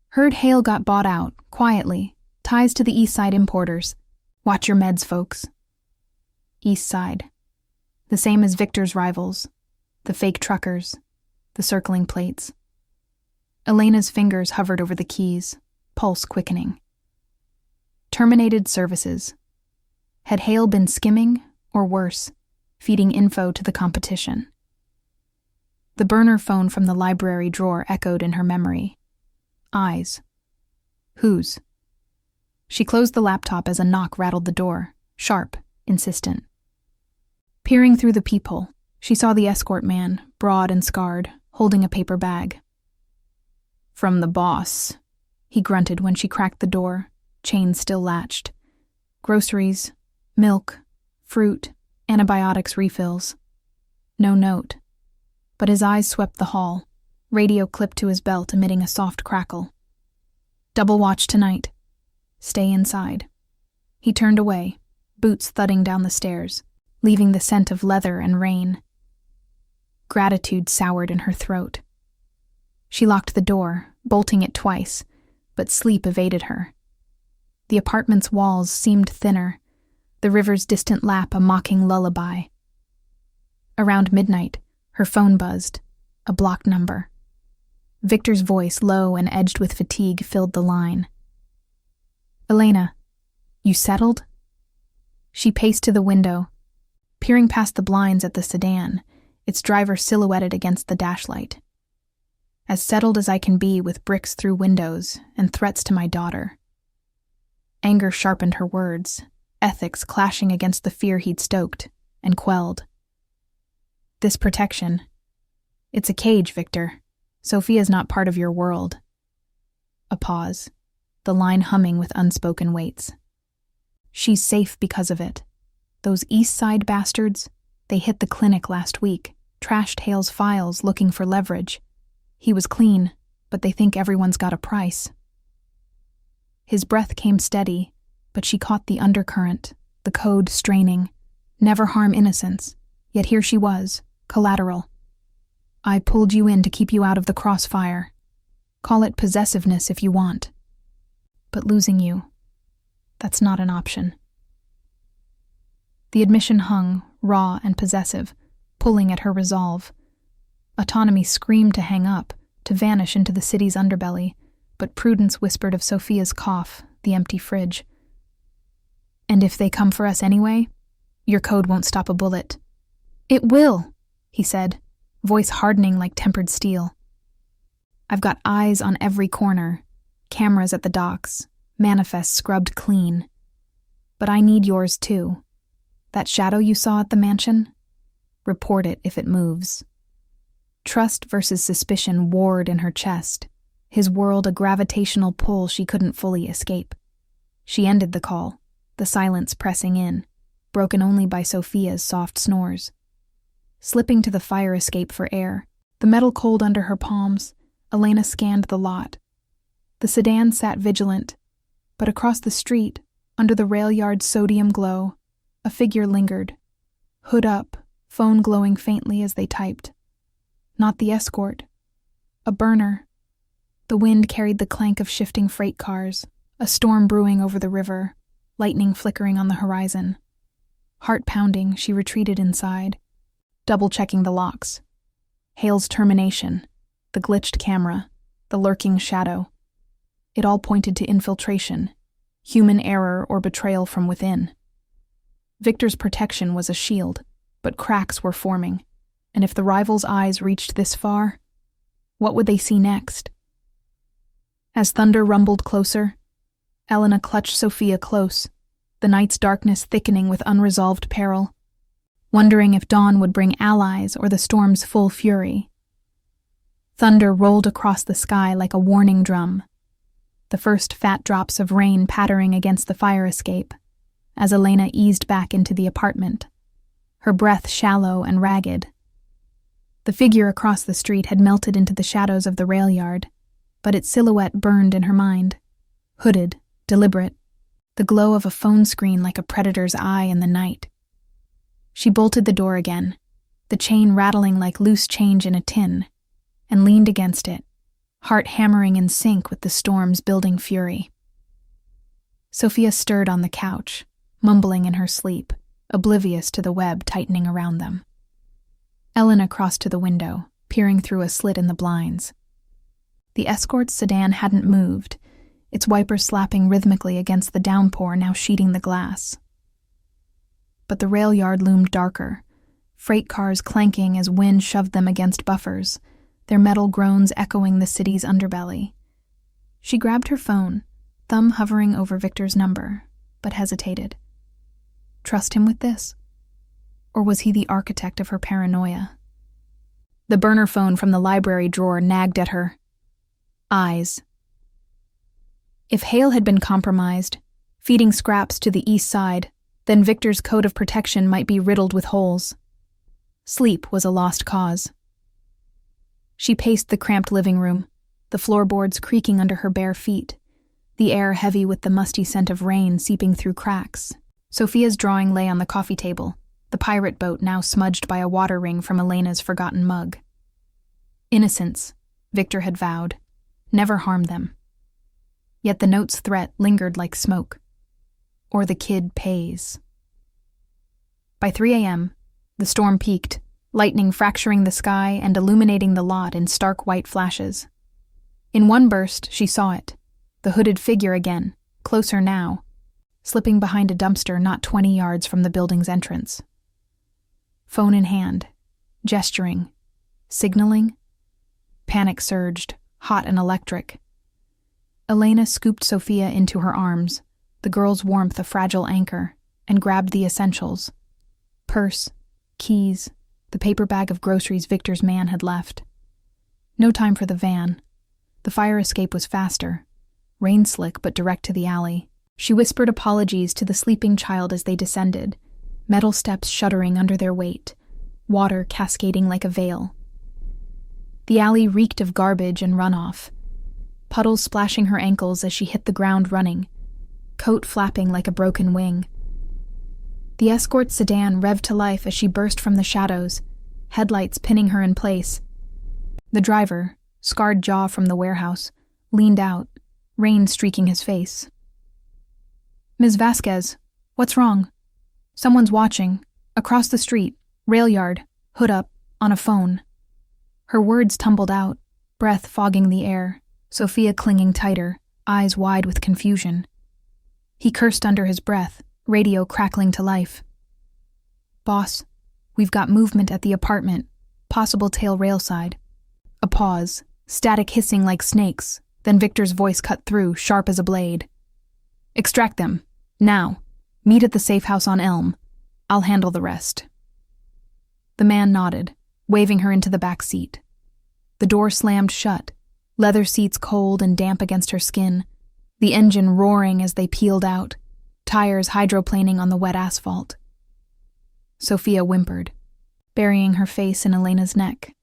Heard Hale got bought out, quietly, ties to the East Side importers. Watch your meds, folks. East Side. The same as Victor's rivals, the fake truckers, the circling plates. Elena's fingers hovered over the keys, pulse quickening. Terminated services. Had Hale been skimming, or worse, feeding info to the competition? The burner phone from the library drawer echoed in her memory. Eyes. Whose? She closed the laptop as a knock rattled the door, sharp, insistent. Peering through the peephole, she saw the escort man, broad and scarred, holding a paper bag. From the boss, he grunted when she cracked the door, chain still latched. Groceries, milk, fruit, antibiotics refills. No note. But his eyes swept the hall, radio clipped to his belt emitting a soft crackle. Double watch tonight. Stay inside. He turned away, boots thudding down the stairs, leaving the scent of leather and rain. Gratitude soured in her throat. She locked the door, bolting it twice, but sleep evaded her. The apartment's walls seemed thinner, the river's distant lap a mocking lullaby. Around midnight, her phone buzzed, a blocked number. Victor's voice, low and edged with fatigue, filled the line. Elena, you settled? She paced to the window, peering past the blinds at the sedan, its driver silhouetted against the dashlight. As settled as I can be with bricks through windows and threats to my daughter. Anger sharpened her words, ethics clashing against the fear he'd stoked and quelled. This protection. It's a cage, Victor. Sophia's not part of your world. A pause, the line humming with unspoken weights. She's safe because of it. Those East Side bastards, they hit the clinic last week, trashed Hale's files looking for leverage. He was clean, but they think everyone's got a price. His breath came steady, but she caught the undercurrent, the code straining. Never harm innocence, yet here she was, collateral. I pulled you in to keep you out of the crossfire. Call it possessiveness if you want. But losing you, that's not an option. The admission hung, raw and possessive, pulling at her resolve. Autonomy screamed to hang up, to vanish into the city's underbelly, but prudence whispered of Sophia's cough, the empty fridge. And if they come for us anyway, your code won't stop a bullet. It will, he said, voice hardening like tempered steel. I've got eyes on every corner, cameras at the docks, manifests scrubbed clean. But I need yours too. That shadow you saw at the mansion? Report it if it moves. Trust versus suspicion warred in her chest, his world a gravitational pull she couldn't fully escape. She ended the call, the silence pressing in, broken only by Sophia's soft snores. Slipping to the fire escape for air, the metal cold under her palms, Elena scanned the lot. The sedan sat vigilant, but across the street, under the rail yard's sodium glow, a figure lingered, hood up, phone glowing faintly as they typed. Not the escort. A burner. The wind carried the clank of shifting freight cars, a storm brewing over the river, lightning flickering on the horizon. Heart pounding, she retreated inside, double-checking the locks. Hale's termination, the glitched camera, the lurking shadow. It all pointed to infiltration, human error or betrayal from within. Victor's protection was a shield, but cracks were forming, and if the rival's eyes reached this far, what would they see next? As thunder rumbled closer, Elena clutched Sophia close, the night's darkness thickening with unresolved peril, wondering if dawn would bring allies or the storm's full fury. Thunder rolled across the sky like a warning drum, the first fat drops of rain pattering against the fire escape, as Elena eased back into the apartment, her breath shallow and ragged. The figure across the street had melted into the shadows of the rail yard, but its silhouette burned in her mind, hooded, deliberate, the glow of a phone screen like a predator's eye in the night. She bolted the door again, the chain rattling like loose change in a tin, and leaned against it, heart hammering in sync with the storm's building fury. Sophia stirred on the couch, mumbling in her sleep, oblivious to the web tightening around them. Elena crossed to the window, peering through a slit in the blinds. The escort's sedan hadn't moved, its wipers slapping rhythmically against the downpour now sheeting the glass. But the rail yard loomed darker, freight cars clanking as wind shoved them against buffers, their metal groans echoing the city's underbelly. She grabbed her phone, thumb hovering over Victor's number, but hesitated. Trust him with this? Or was he the architect of her paranoia? The burner phone from the library drawer nagged at her. Eyes. If Hale had been compromised, feeding scraps to the east side, then Victor's code of protection might be riddled with holes. Sleep was a lost cause. She paced the cramped living room, the floorboards creaking under her bare feet, the air heavy with the musty scent of rain seeping through cracks. Sophia's drawing lay on the coffee table, the pirate boat now smudged by a water ring from Elena's forgotten mug. Innocence, Victor had vowed, never harm them. Yet the note's threat lingered like smoke. Or the kid pays. By 3 a.m., the storm peaked, lightning fracturing the sky and illuminating the lot in stark white flashes. In one burst, she saw it, the hooded figure again, closer now, slipping behind a dumpster not 20 yards from the building's entrance. Phone in hand, gesturing, signaling. Panic surged, hot and electric. Elena scooped Sophia into her arms, the girl's warmth a fragile anchor, and grabbed the essentials. Purse, keys, the paper bag of groceries Victor's man had left. No time for the van. The fire escape was faster, rain-slick but direct to the alley. She whispered apologies to the sleeping child as they descended, metal steps shuddering under their weight, water cascading like a veil. The alley reeked of garbage and runoff, puddles splashing her ankles as she hit the ground running, coat flapping like a broken wing. The escort sedan revved to life as she burst from the shadows, headlights pinning her in place. The driver, scarred jaw from the warehouse, leaned out, rain streaking his face. Ms. Vasquez, what's wrong? Someone's watching. Across the street, rail yard, hood up, on a phone. Her words tumbled out, breath fogging the air, Sophia clinging tighter, eyes wide with confusion. He cursed under his breath, radio crackling to life. Boss, we've got movement at the apartment, possible tail rail side. A pause, static hissing like snakes, then Victor's voice cut through, sharp as a blade. Extract them, now. Meet at the safe house on Elm. I'll handle the rest. The man nodded, waving her into the back seat. The door slammed shut, leather seats cold and damp against her skin, the engine roaring as they peeled out, tires hydroplaning on the wet asphalt. Sophia whimpered, burying her face in Elena's neck,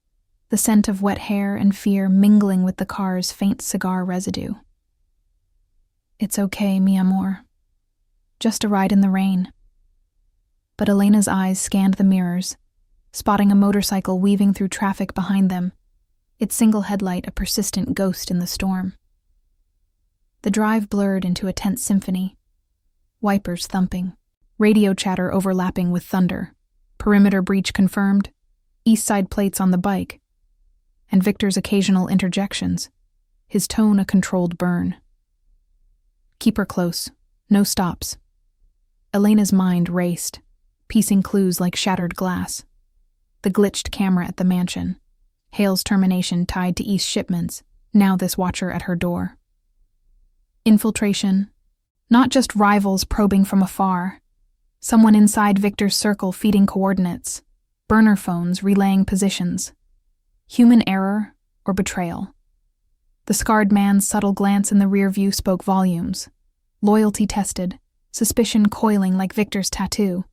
the scent of wet hair and fear mingling with the car's faint cigar residue. It's okay, mi amor. Just a ride in the rain. But Elena's eyes scanned the mirrors, spotting a motorcycle weaving through traffic behind them, its single headlight a persistent ghost in the storm. The drive blurred into a tense symphony, wipers thumping, radio chatter overlapping with thunder, perimeter breach confirmed, east side plates on the bike, and Victor's occasional interjections, his tone a controlled burn. Keep her close, no stops. Elena's mind raced, piecing clues like shattered glass. The glitched camera at the mansion, Hale's termination tied to East shipments, now this watcher at her door. Infiltration, Not just rivals probing from afar. Someone inside Victor's circle feeding coordinates. Burner phones relaying positions. Human error or betrayal. The scarred man's subtle glance in the rear view spoke volumes. Loyalty tested, suspicion coiling like Victor's tattoo.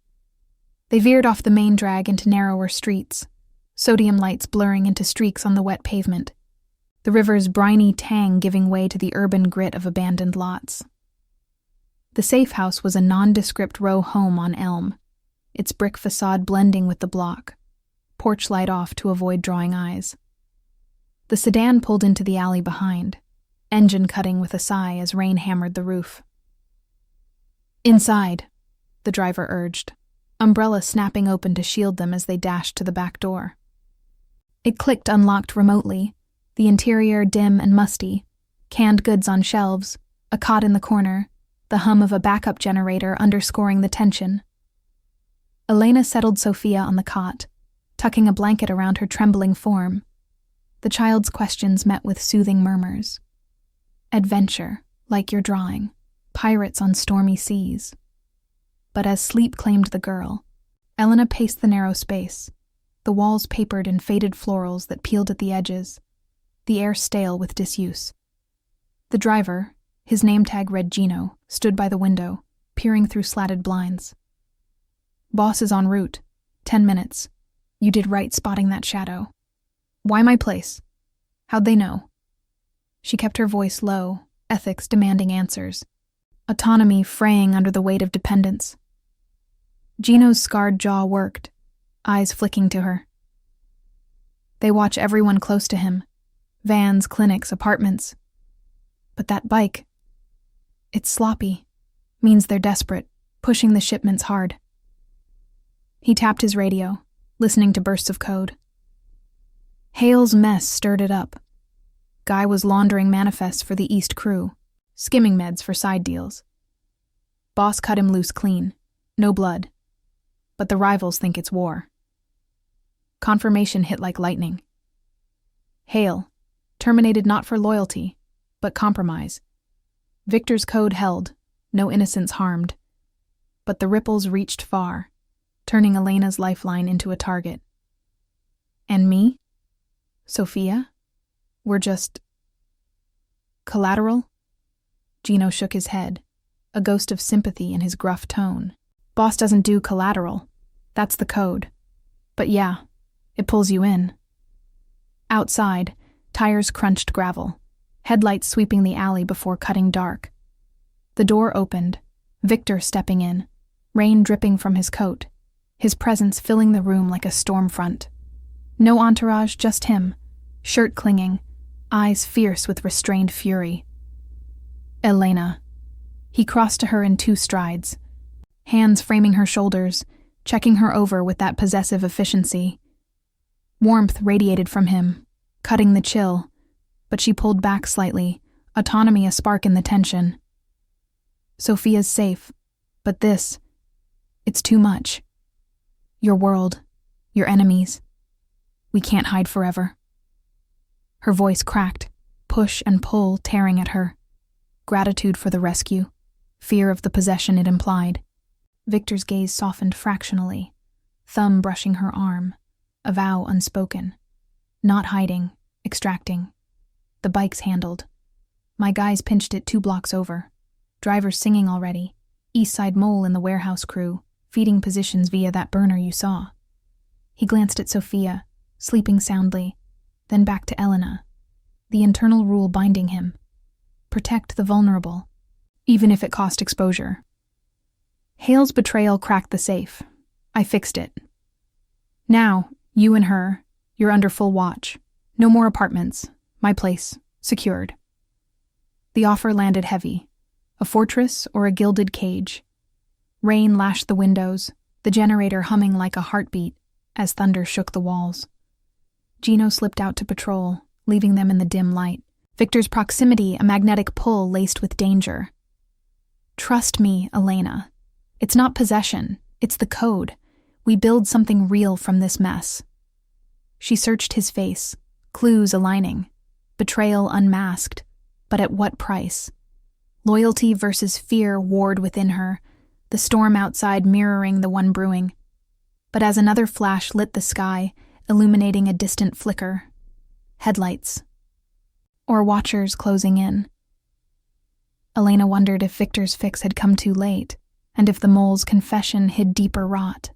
They veered off the main drag into narrower streets, sodium lights blurring into streaks on the wet pavement, the river's briny tang giving way to the urban grit of abandoned lots. The safe house was a nondescript row home on Elm, its brick facade blending with the block, porch light off to avoid drawing eyes. The sedan pulled into the alley behind, engine cutting with a sigh as rain hammered the roof. "Inside," the driver urged, umbrella snapping open to shield them as they dashed to the back door. It clicked unlocked remotely, the interior dim and musty, canned goods on shelves, a cot in the corner, the hum of a backup generator underscoring the tension. Elena settled Sophia on the cot, tucking a blanket around her trembling form. The child's questions met with soothing murmurs. Adventure, like your drawing. Pirates on stormy seas. But as sleep claimed the girl, Elena paced the narrow space, the walls papered in faded florals that peeled at the edges, the air stale with disuse. The driver, his name tag read Gino, stood by the window, peering through slatted blinds. "Boss is en route. 10 minutes. You did right spotting that shadow. Why my place? How'd they know?" She kept her voice low, ethics demanding answers. Autonomy fraying under the weight of dependence. Gino's scarred jaw worked, eyes flicking to her. "They watch everyone close to him. Vans, clinics, apartments. But that bike, it's sloppy. Means they're desperate, pushing the shipments hard." He tapped his radio, listening to bursts of code. Hale's mess stirred it up. Guy was laundering manifests for the East crew, skimming meds for side deals. Boss cut him loose clean, no blood. But the rivals think it's war. Confirmation hit like lightning. Hale, terminated not for loyalty, but compromise. Victor's code held, no innocents harmed. But the ripples reached far, turning Elena's lifeline into a target. And me? Sophia? We're just... collateral? Gino shook his head, a ghost of sympathy in his gruff tone. Boss doesn't do collateral. That's the code. But yeah, it pulls you in. Outside, tires crunched gravel, headlights sweeping the alley before cutting dark. The door opened, Victor stepping in, rain dripping from his coat, his presence filling the room like a storm front. No entourage, just him, shirt clinging, eyes fierce with restrained fury. Elena. He crossed to her in 2 strides, hands framing her shoulders, checking her over with that possessive efficiency. Warmth radiated from him, cutting the chill, but she pulled back slightly, autonomy a spark in the tension. Sophia's safe, but this, it's too much. Your world, your enemies. We can't hide forever. Her voice cracked, push and pull tearing at her. Gratitude for the rescue, fear of the possession it implied. Victor's gaze softened fractionally, thumb brushing her arm, a vow unspoken. Not hiding, extracting. The bike's handled. My guys pinched it 2 blocks over. Driver singing already. East Side Mole in the warehouse crew, feeding positions via that burner you saw. He glanced at Sophia, sleeping soundly, then back to Elena. The internal rule binding him. Protect the vulnerable, even if it cost exposure. Hale's betrayal cracked the safe. I fixed it. Now, you and her, you're under full watch. No more apartments. My place, secured. The offer landed heavy. A fortress or a gilded cage. Rain lashed the windows, the generator humming like a heartbeat as thunder shook the walls. Gino slipped out to patrol, leaving them in the dim light. Victor's proximity a magnetic pull laced with danger. Trust me, Elena. It's not possession, it's the code. We build something real from this mess. She searched his face, clues aligning. Betrayal unmasked, but at what price? Loyalty versus fear warred within her, the storm outside mirroring the one brewing. But as another flash lit the sky, illuminating a distant flicker, headlights. Or watchers closing in. Elena wondered if Victor's fix had come too late, and if the mole's confession hid deeper rot.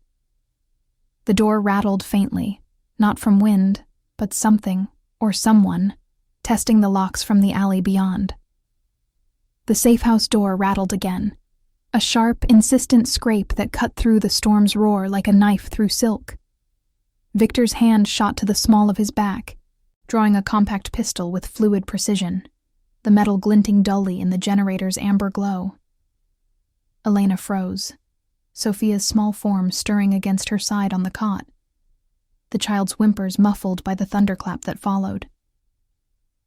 The door rattled faintly, not from wind, but something, or someone, testing the locks from the alley beyond. The safe house door rattled again, a sharp, insistent scrape that cut through the storm's roar like a knife through silk. Victor's hand shot to the small of his back, drawing a compact pistol with fluid precision, the metal glinting dully in the generator's amber glow. Elena froze, Sophia's small form stirring against her side on the cot, the child's whimpers muffled by the thunderclap that followed.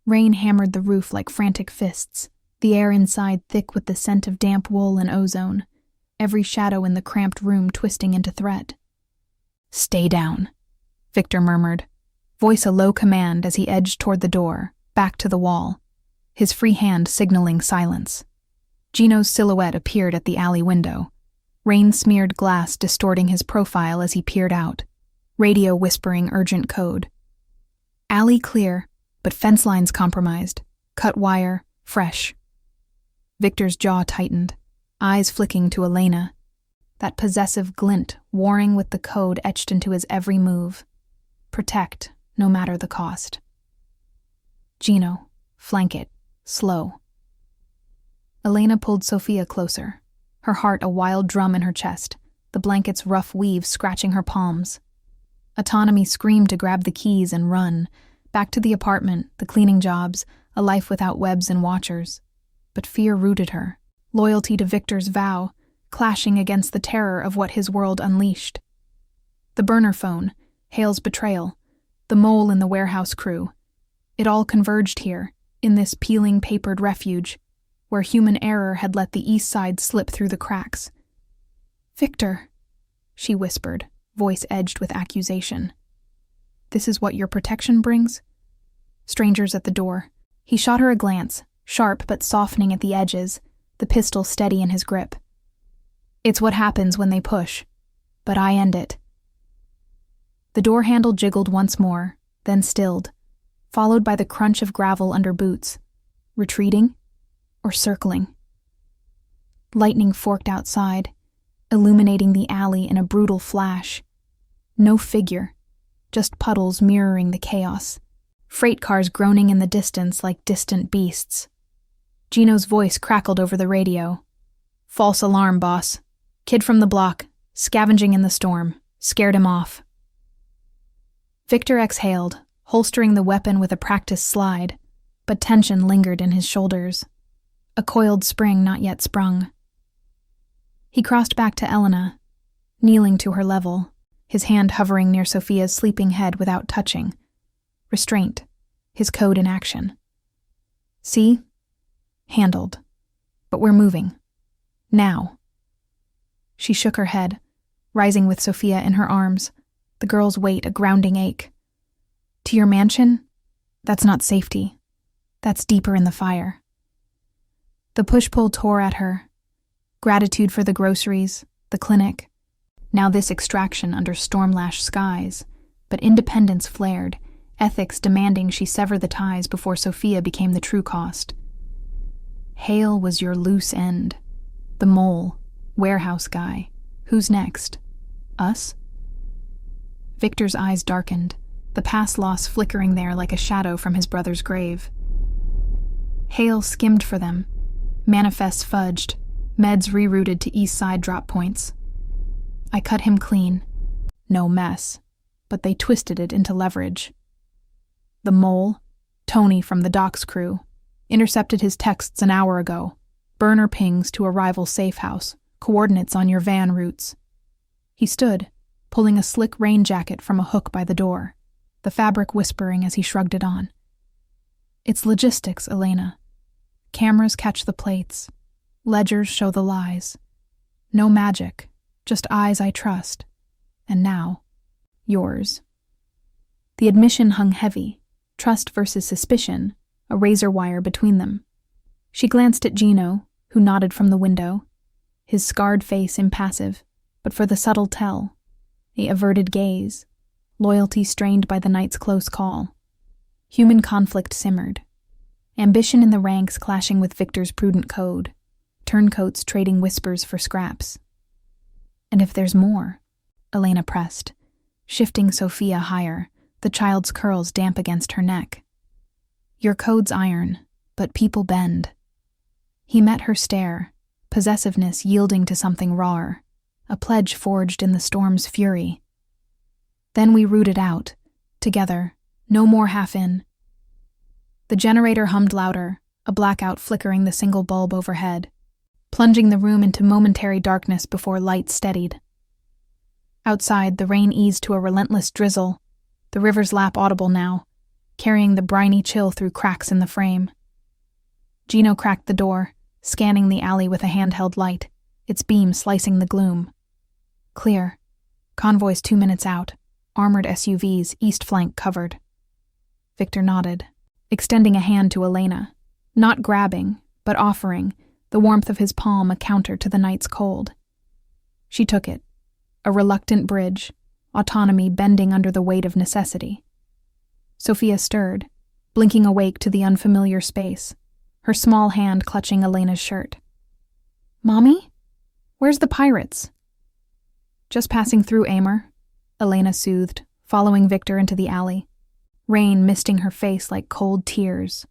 Rain hammered the roof like frantic fists, the air inside thick with the scent of damp wool and ozone, every shadow in the cramped room twisting into threat. "Stay down," Victor murmured, voice a low command as he edged toward the door, back to the wall, his free hand signaling silence. Gino's silhouette appeared at the alley window, rain-smeared glass distorting his profile as he peered out, radio whispering urgent code. Alley clear, but fence lines compromised, cut wire, fresh. Victor's jaw tightened, eyes flicking to Elena, that possessive glint warring with the code etched into his every move. Protect, no matter the cost. Gino, flank it, slow. Elena pulled Sophia closer, her heart a wild drum in her chest, the blanket's rough weave scratching her palms. Autonomy screamed to grab the keys and run, back to the apartment, the cleaning jobs, a life without webs and watchers. But fear rooted her, loyalty to Victor's vow, clashing against the terror of what his world unleashed. The burner phone, Hale's betrayal, the mole in the warehouse crew. It all converged here, in this peeling papered refuge, where human error had let the east side slip through the cracks. "Victor," she whispered, voice edged with accusation. "This is what your protection brings?" Strangers at the door. He shot her a glance, sharp but softening at the edges, the pistol steady in his grip. "It's what happens when they push, but I end it." The door handle jiggled once more, then stilled, followed by the crunch of gravel under boots. Retreating? Or circling? Lightning forked outside, illuminating the alley in a brutal flash. No figure, just puddles mirroring the chaos. Freight cars groaning in the distance like distant beasts. Gino's voice crackled over the radio. "False alarm, boss. Kid from the block, scavenging in the storm. Scared him off." Victor exhaled, holstering the weapon with a practiced slide, but tension lingered in his shoulders. A coiled spring not yet sprung. He crossed back to Elena, kneeling to her level, his hand hovering near Sophia's sleeping head without touching. Restraint, his code in action. "See? Handled. But we're moving. Now." She shook her head, rising with Sophia in her arms, the girl's weight a grounding ache. "To your mansion? That's not safety. That's deeper in the fire." The push-pull tore at her. Gratitude for the groceries, the clinic. Now this extraction under storm-lashed skies. But independence flared, ethics demanding she sever the ties before Sophia became the true cost. Hale was your loose end. The mole, warehouse guy. Who's next? Us? Victor's eyes darkened, the past loss flickering there like a shadow from his brother's grave. Hale skimmed for them. Manifests fudged, meds rerouted to east side drop points. I cut him clean. No mess, but they twisted it into leverage. The mole, Tony from the docks crew, intercepted his texts an hour ago. Burner pings to a rival safe house, coordinates on your van routes. He stood, pulling a slick rain jacket from a hook by the door, the fabric whispering as he shrugged it on. "It's logistics, Elena. Cameras catch the plates. Ledgers show the lies. No magic, just eyes I trust. And now, yours." The admission hung heavy, trust versus suspicion, a razor wire between them. She glanced at Gino, who nodded from the window, his scarred face impassive, but for the subtle tell, the averted gaze, loyalty strained by the night's close call. Human conflict simmered, ambition in the ranks clashing with Victor's prudent code, turncoats trading whispers for scraps. And if there's more, Elena pressed, shifting Sophia higher, the child's curls damp against her neck. Your code's iron, but people bend. He met her stare, possessiveness yielding to something rawer, a pledge forged in the storm's fury. Then we rooted out, together, no more half in. The generator hummed louder, a blackout flickering the single bulb overhead, plunging the room into momentary darkness before light steadied. Outside, the rain eased to a relentless drizzle, the river's lap audible now, carrying the briny chill through cracks in the frame. Gino cracked the door, scanning the alley with a handheld light, its beam slicing the gloom. Clear. Convoy's 2 minutes out. Armored SUVs, east flank covered. Victor nodded, extending a hand to Elena, not grabbing, but offering, the warmth of his palm a counter to the night's cold. She took it, a reluctant bridge, autonomy bending under the weight of necessity. Sophia stirred, blinking awake to the unfamiliar space, her small hand clutching Elena's shirt. "Mommy? Where's the pirates?" "Just passing through, Amer," Elena soothed, following Victor into the alley, rain misting her face like cold tears.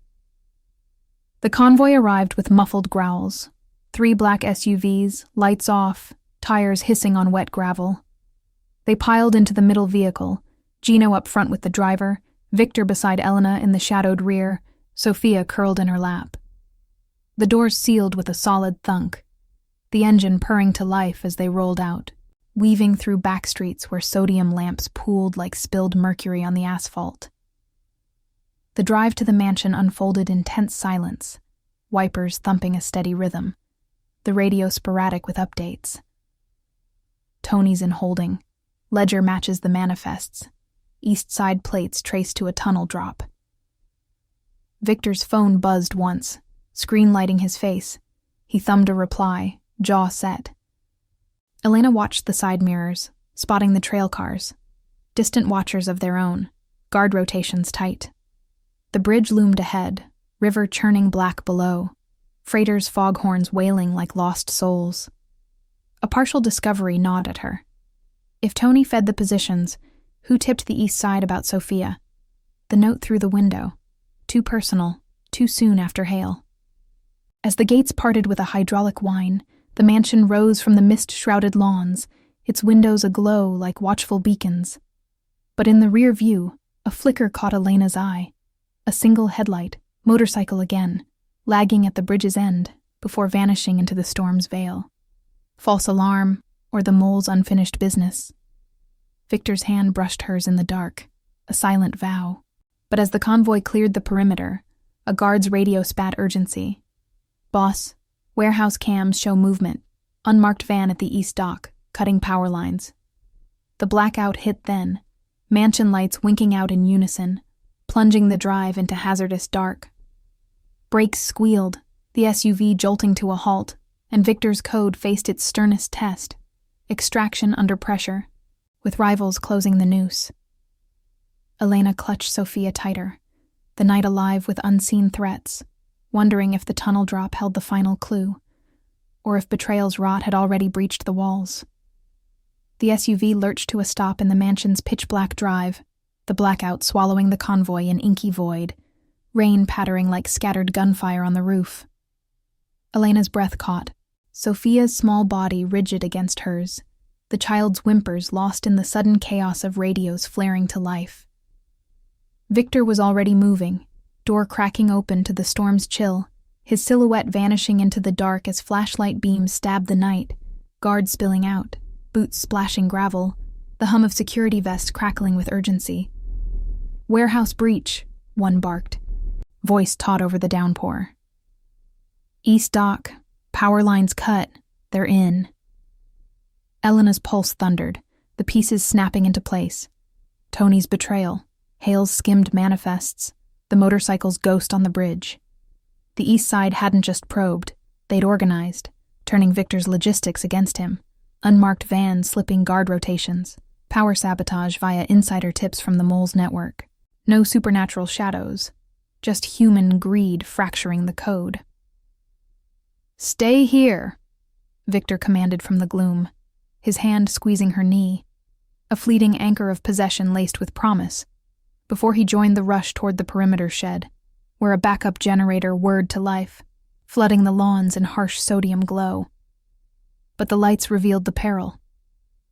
The convoy arrived with muffled growls, 3 black SUVs, lights off, tires hissing on wet gravel. They piled into the middle vehicle, Gino up front with the driver, Victor beside Elena in the shadowed rear, Sophia curled in her lap. The doors sealed with a solid thunk, the engine purring to life as they rolled out, weaving through back streets where sodium lamps pooled like spilled mercury on the asphalt. The drive to the mansion unfolded in tense silence, wipers thumping a steady rhythm, the radio sporadic with updates. Tony's in holding. Ledger matches the manifests. East side plates traced to a tunnel drop. Victor's phone buzzed once, screen lighting his face. He thumbed a reply, jaw set. Elena watched the side mirrors, spotting the trail cars, distant watchers of their own, guard rotations tight. The bridge loomed ahead, river churning black below, freighters' foghorns wailing like lost souls. A partial discovery gnawed at her. If Tony fed the positions, who tipped the east side about Sophia? The note through the window. Too personal, too soon after hail. As the gates parted with a hydraulic whine, the mansion rose from the mist-shrouded lawns, its windows aglow like watchful beacons. But in the rear view, a flicker caught Elena's eye. A single headlight, motorcycle again, lagging at the bridge's end before vanishing into the storm's veil. False alarm, or the mole's unfinished business. Victor's hand brushed hers in the dark, a silent vow. But as the convoy cleared the perimeter, a guard's radio spat urgency. "Boss, warehouse cams show movement. Unmarked van at the east dock, cutting power lines." The blackout hit then, mansion lights winking out in unison, plunging the drive into hazardous dark. Brakes squealed, the SUV jolting to a halt, and Victor's code faced its sternest test, extraction under pressure, with rivals closing the noose. Elena clutched Sophia tighter, the night alive with unseen threats, wondering if the tunnel drop held the final clue, or if betrayal's rot had already breached the walls. The SUV lurched to a stop in the mansion's pitch-black drive, the blackout swallowing the convoy in inky void, rain pattering like scattered gunfire on the roof. Elena's breath caught, Sophia's small body rigid against hers, the child's whimpers lost in the sudden chaos of radios flaring to life. Victor was already moving, door cracking open to the storm's chill, his silhouette vanishing into the dark as flashlight beams stabbed the night, guards spilling out, boots splashing gravel, the hum of security vests crackling with urgency. "Warehouse breach," one barked, voice taut over the downpour. "East dock, power lines cut, they're in." Elena's pulse thundered, the pieces snapping into place. Tony's betrayal, Hale's skimmed manifests, the motorcycle's ghost on the bridge. The east side hadn't just probed, They'd organized, turning Victor's logistics against him. Unmarked vans slipping guard rotations, power sabotage via insider tips from the mole's network. No supernatural shadows, just human greed fracturing the code. "Stay here," Victor commanded from the gloom, his hand squeezing her knee, a fleeting anchor of possession laced with promise, before he joined the rush toward the perimeter shed, where a backup generator whirred to life, flooding the lawns in harsh sodium glow. But the lights revealed the peril.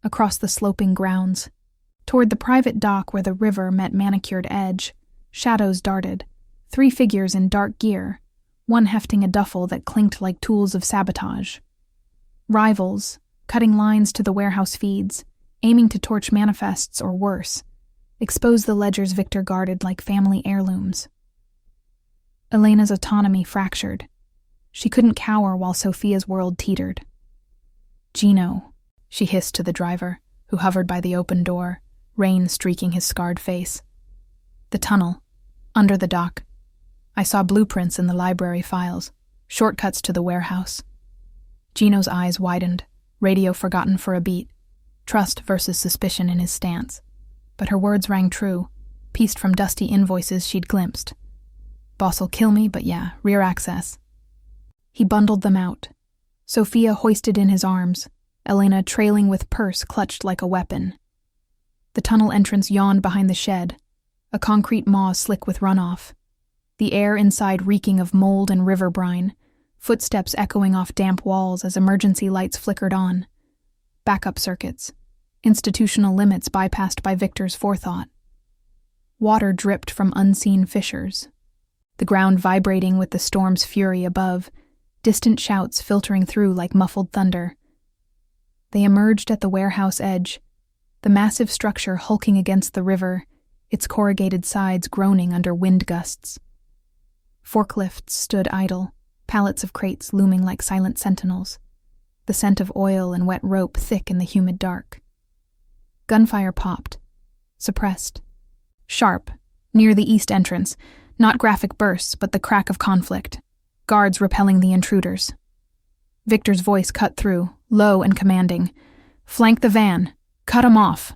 Across the sloping grounds, toward the private dock where the river met manicured edge, shadows darted, 3 figures in dark gear, one hefting a duffel that clinked like tools of sabotage. Rivals, cutting lines to the warehouse feeds, aiming to torch manifests or worse, expose the ledgers Victor guarded like family heirlooms. Elena's autonomy fractured. She couldn't cower while Sophia's world teetered. "Gino," she hissed to the driver, who hovered by the open door, rain streaking his scarred face. "The tunnel, under the dock. I saw blueprints in the library files, shortcuts to the warehouse." Gino's eyes widened, radio forgotten for a beat, trust versus suspicion in his stance. But her words rang true, pieced from dusty invoices she'd glimpsed. "Boss'll kill me, but yeah, rear access." He bundled them out. Sophia hoisted in his arms, Elena trailing with purse clutched like a weapon. The tunnel entrance yawned behind the shed, a concrete maw slick with runoff, the air inside reeking of mold and river brine, footsteps echoing off damp walls as emergency lights flickered on. Backup circuits, institutional limits bypassed by Victor's forethought. Water dripped from unseen fissures, the ground vibrating with the storm's fury above, distant shouts filtering through like muffled thunder. They emerged at the warehouse edge, the massive structure hulking against the river, its corrugated sides groaning under wind gusts. Forklifts stood idle, pallets of crates looming like silent sentinels, the scent of oil and wet rope thick in the humid dark. Gunfire popped, suppressed. Sharp, near the east entrance, not graphic bursts but the crack of conflict, guards repelling the intruders. Victor's voice cut through, low and commanding. "Flank the van. Cut 'em off."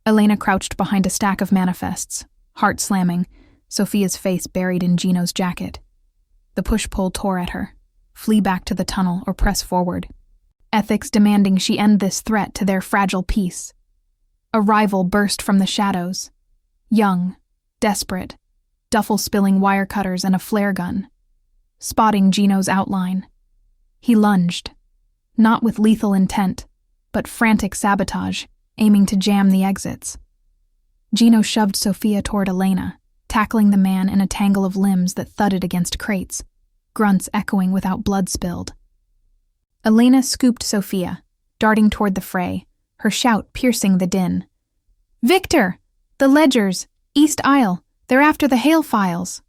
Elena crouched behind a stack of manifests, heart slamming, Sophia's face buried in Gino's jacket. The push-pull tore at her. Flee back to the tunnel or press forward. Ethics demanding she end this threat to their fragile peace. A rival burst from the shadows. Young, desperate, duffel-spilling wire cutters and a flare gun. Spotting Gino's outline, he lunged, not with lethal intent, but frantic sabotage, aiming to jam the exits. Gino shoved Sophia toward Elena, tackling the man in a tangle of limbs that thudded against crates, grunts echoing without blood spilled. Elena scooped Sophia, darting toward the fray, her shout piercing the din. "Victor! The ledgers! East aisle! They're after the Hale files!"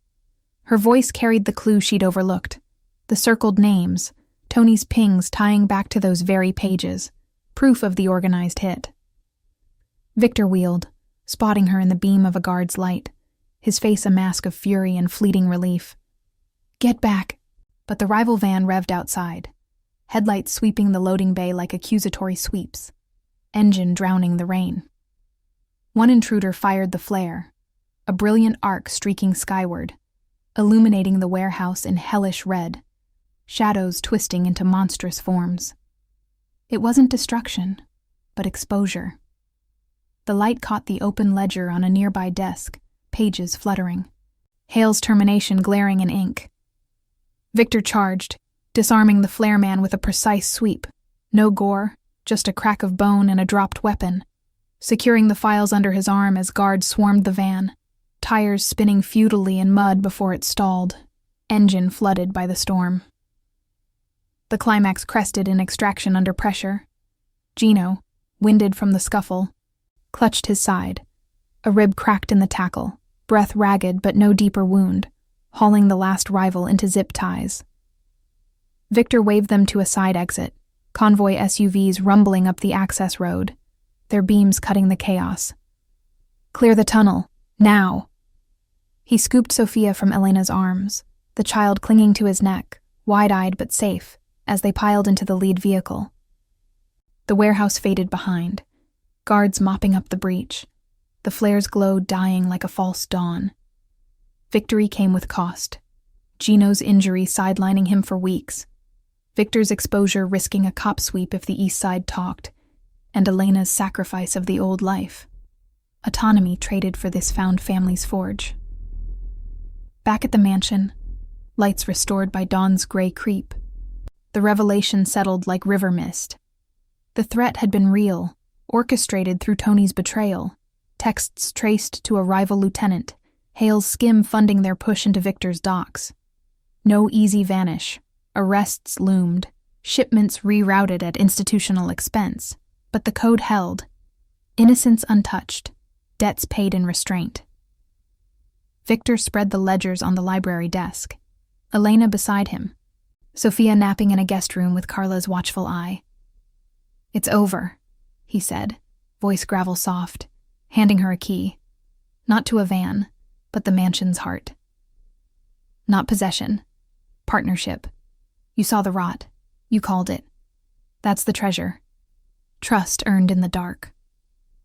Her voice carried the clue she'd overlooked, the circled names, Tony's pings tying back to those very pages, proof of the organized hit. Victor wheeled, spotting her in the beam of a guard's light, his face a mask of fury and fleeting relief. "Get back!" But the rival van revved outside, headlights sweeping the loading bay like accusatory sweeps, engine drowning the rain. One intruder fired the flare, a brilliant arc streaking skyward, illuminating the warehouse in hellish red, shadows twisting into monstrous forms. It wasn't destruction, but exposure. The light caught the open ledger on a nearby desk, pages fluttering, Hale's termination glaring in ink. Victor charged, disarming the flare man with a precise sweep. No gore, just a crack of bone and a dropped weapon, securing the files under his arm as guards swarmed the van, tires spinning futilely in mud before it stalled, engine flooded by the storm. The climax crested in extraction under pressure. Gino, winded from the scuffle, clutched his side, a rib cracked in the tackle, breath ragged but no deeper wound, hauling the last rival into zip ties. Victor waved them to a side exit, convoy SUVs rumbling up the access road, their beams cutting the chaos. "Clear the tunnel, now!" He scooped Sophia from Elena's arms, the child clinging to his neck, wide-eyed but safe, as they piled into the lead vehicle. The warehouse faded behind, guards mopping up the breach. The flares glowed, dying like a false dawn. Victory came with cost. Gino's injury sidelining him for weeks. Victor's exposure risking a cop sweep if the East Side talked, and Elena's sacrifice of the old life. Autonomy traded for this found family's forge. Back at the mansion, lights restored by dawn's gray creep, the revelation settled like river mist. The threat had been real, orchestrated through Tony's betrayal, texts traced to a rival lieutenant, Hale's skim funding their push into Victor's docks. No easy vanish. Arrests loomed, shipments rerouted at institutional expense, but the code held. Innocence untouched, debts paid in restraint. Victor spread the ledgers on the library desk, Elena beside him, Sophia napping in a guest room with Carla's watchful eye. "It's over," he said, voice gravel soft, handing her a key. Not to a van, but the mansion's heart. Not possession. Partnership. You saw the rot. You called it. That's the treasure. Trust earned in the dark.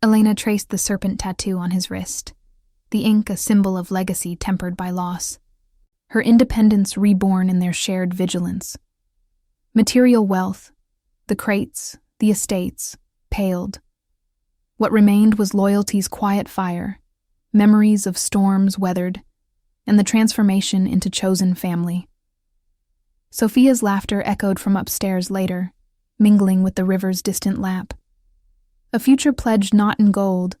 Elena traced the serpent tattoo on his wrist, the ink a symbol of legacy tempered by loss. Her independence reborn in their shared vigilance. Material wealth, the crates, the estates, paled. What remained was loyalty's quiet fire, memories of storms weathered, and the transformation into chosen family. Sophia's laughter echoed from upstairs later, mingling with the river's distant lap. A future pledged not in gold,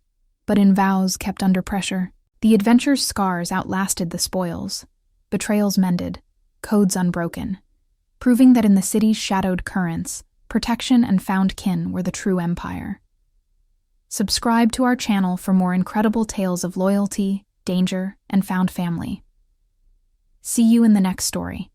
but in vows kept under pressure. The adventure's scars outlasted the spoils, betrayals mended, codes unbroken, proving that in the city's shadowed currents, protection and found kin were the true empire. Subscribe to our channel for more incredible tales of loyalty, danger, and found family. See you in the next story.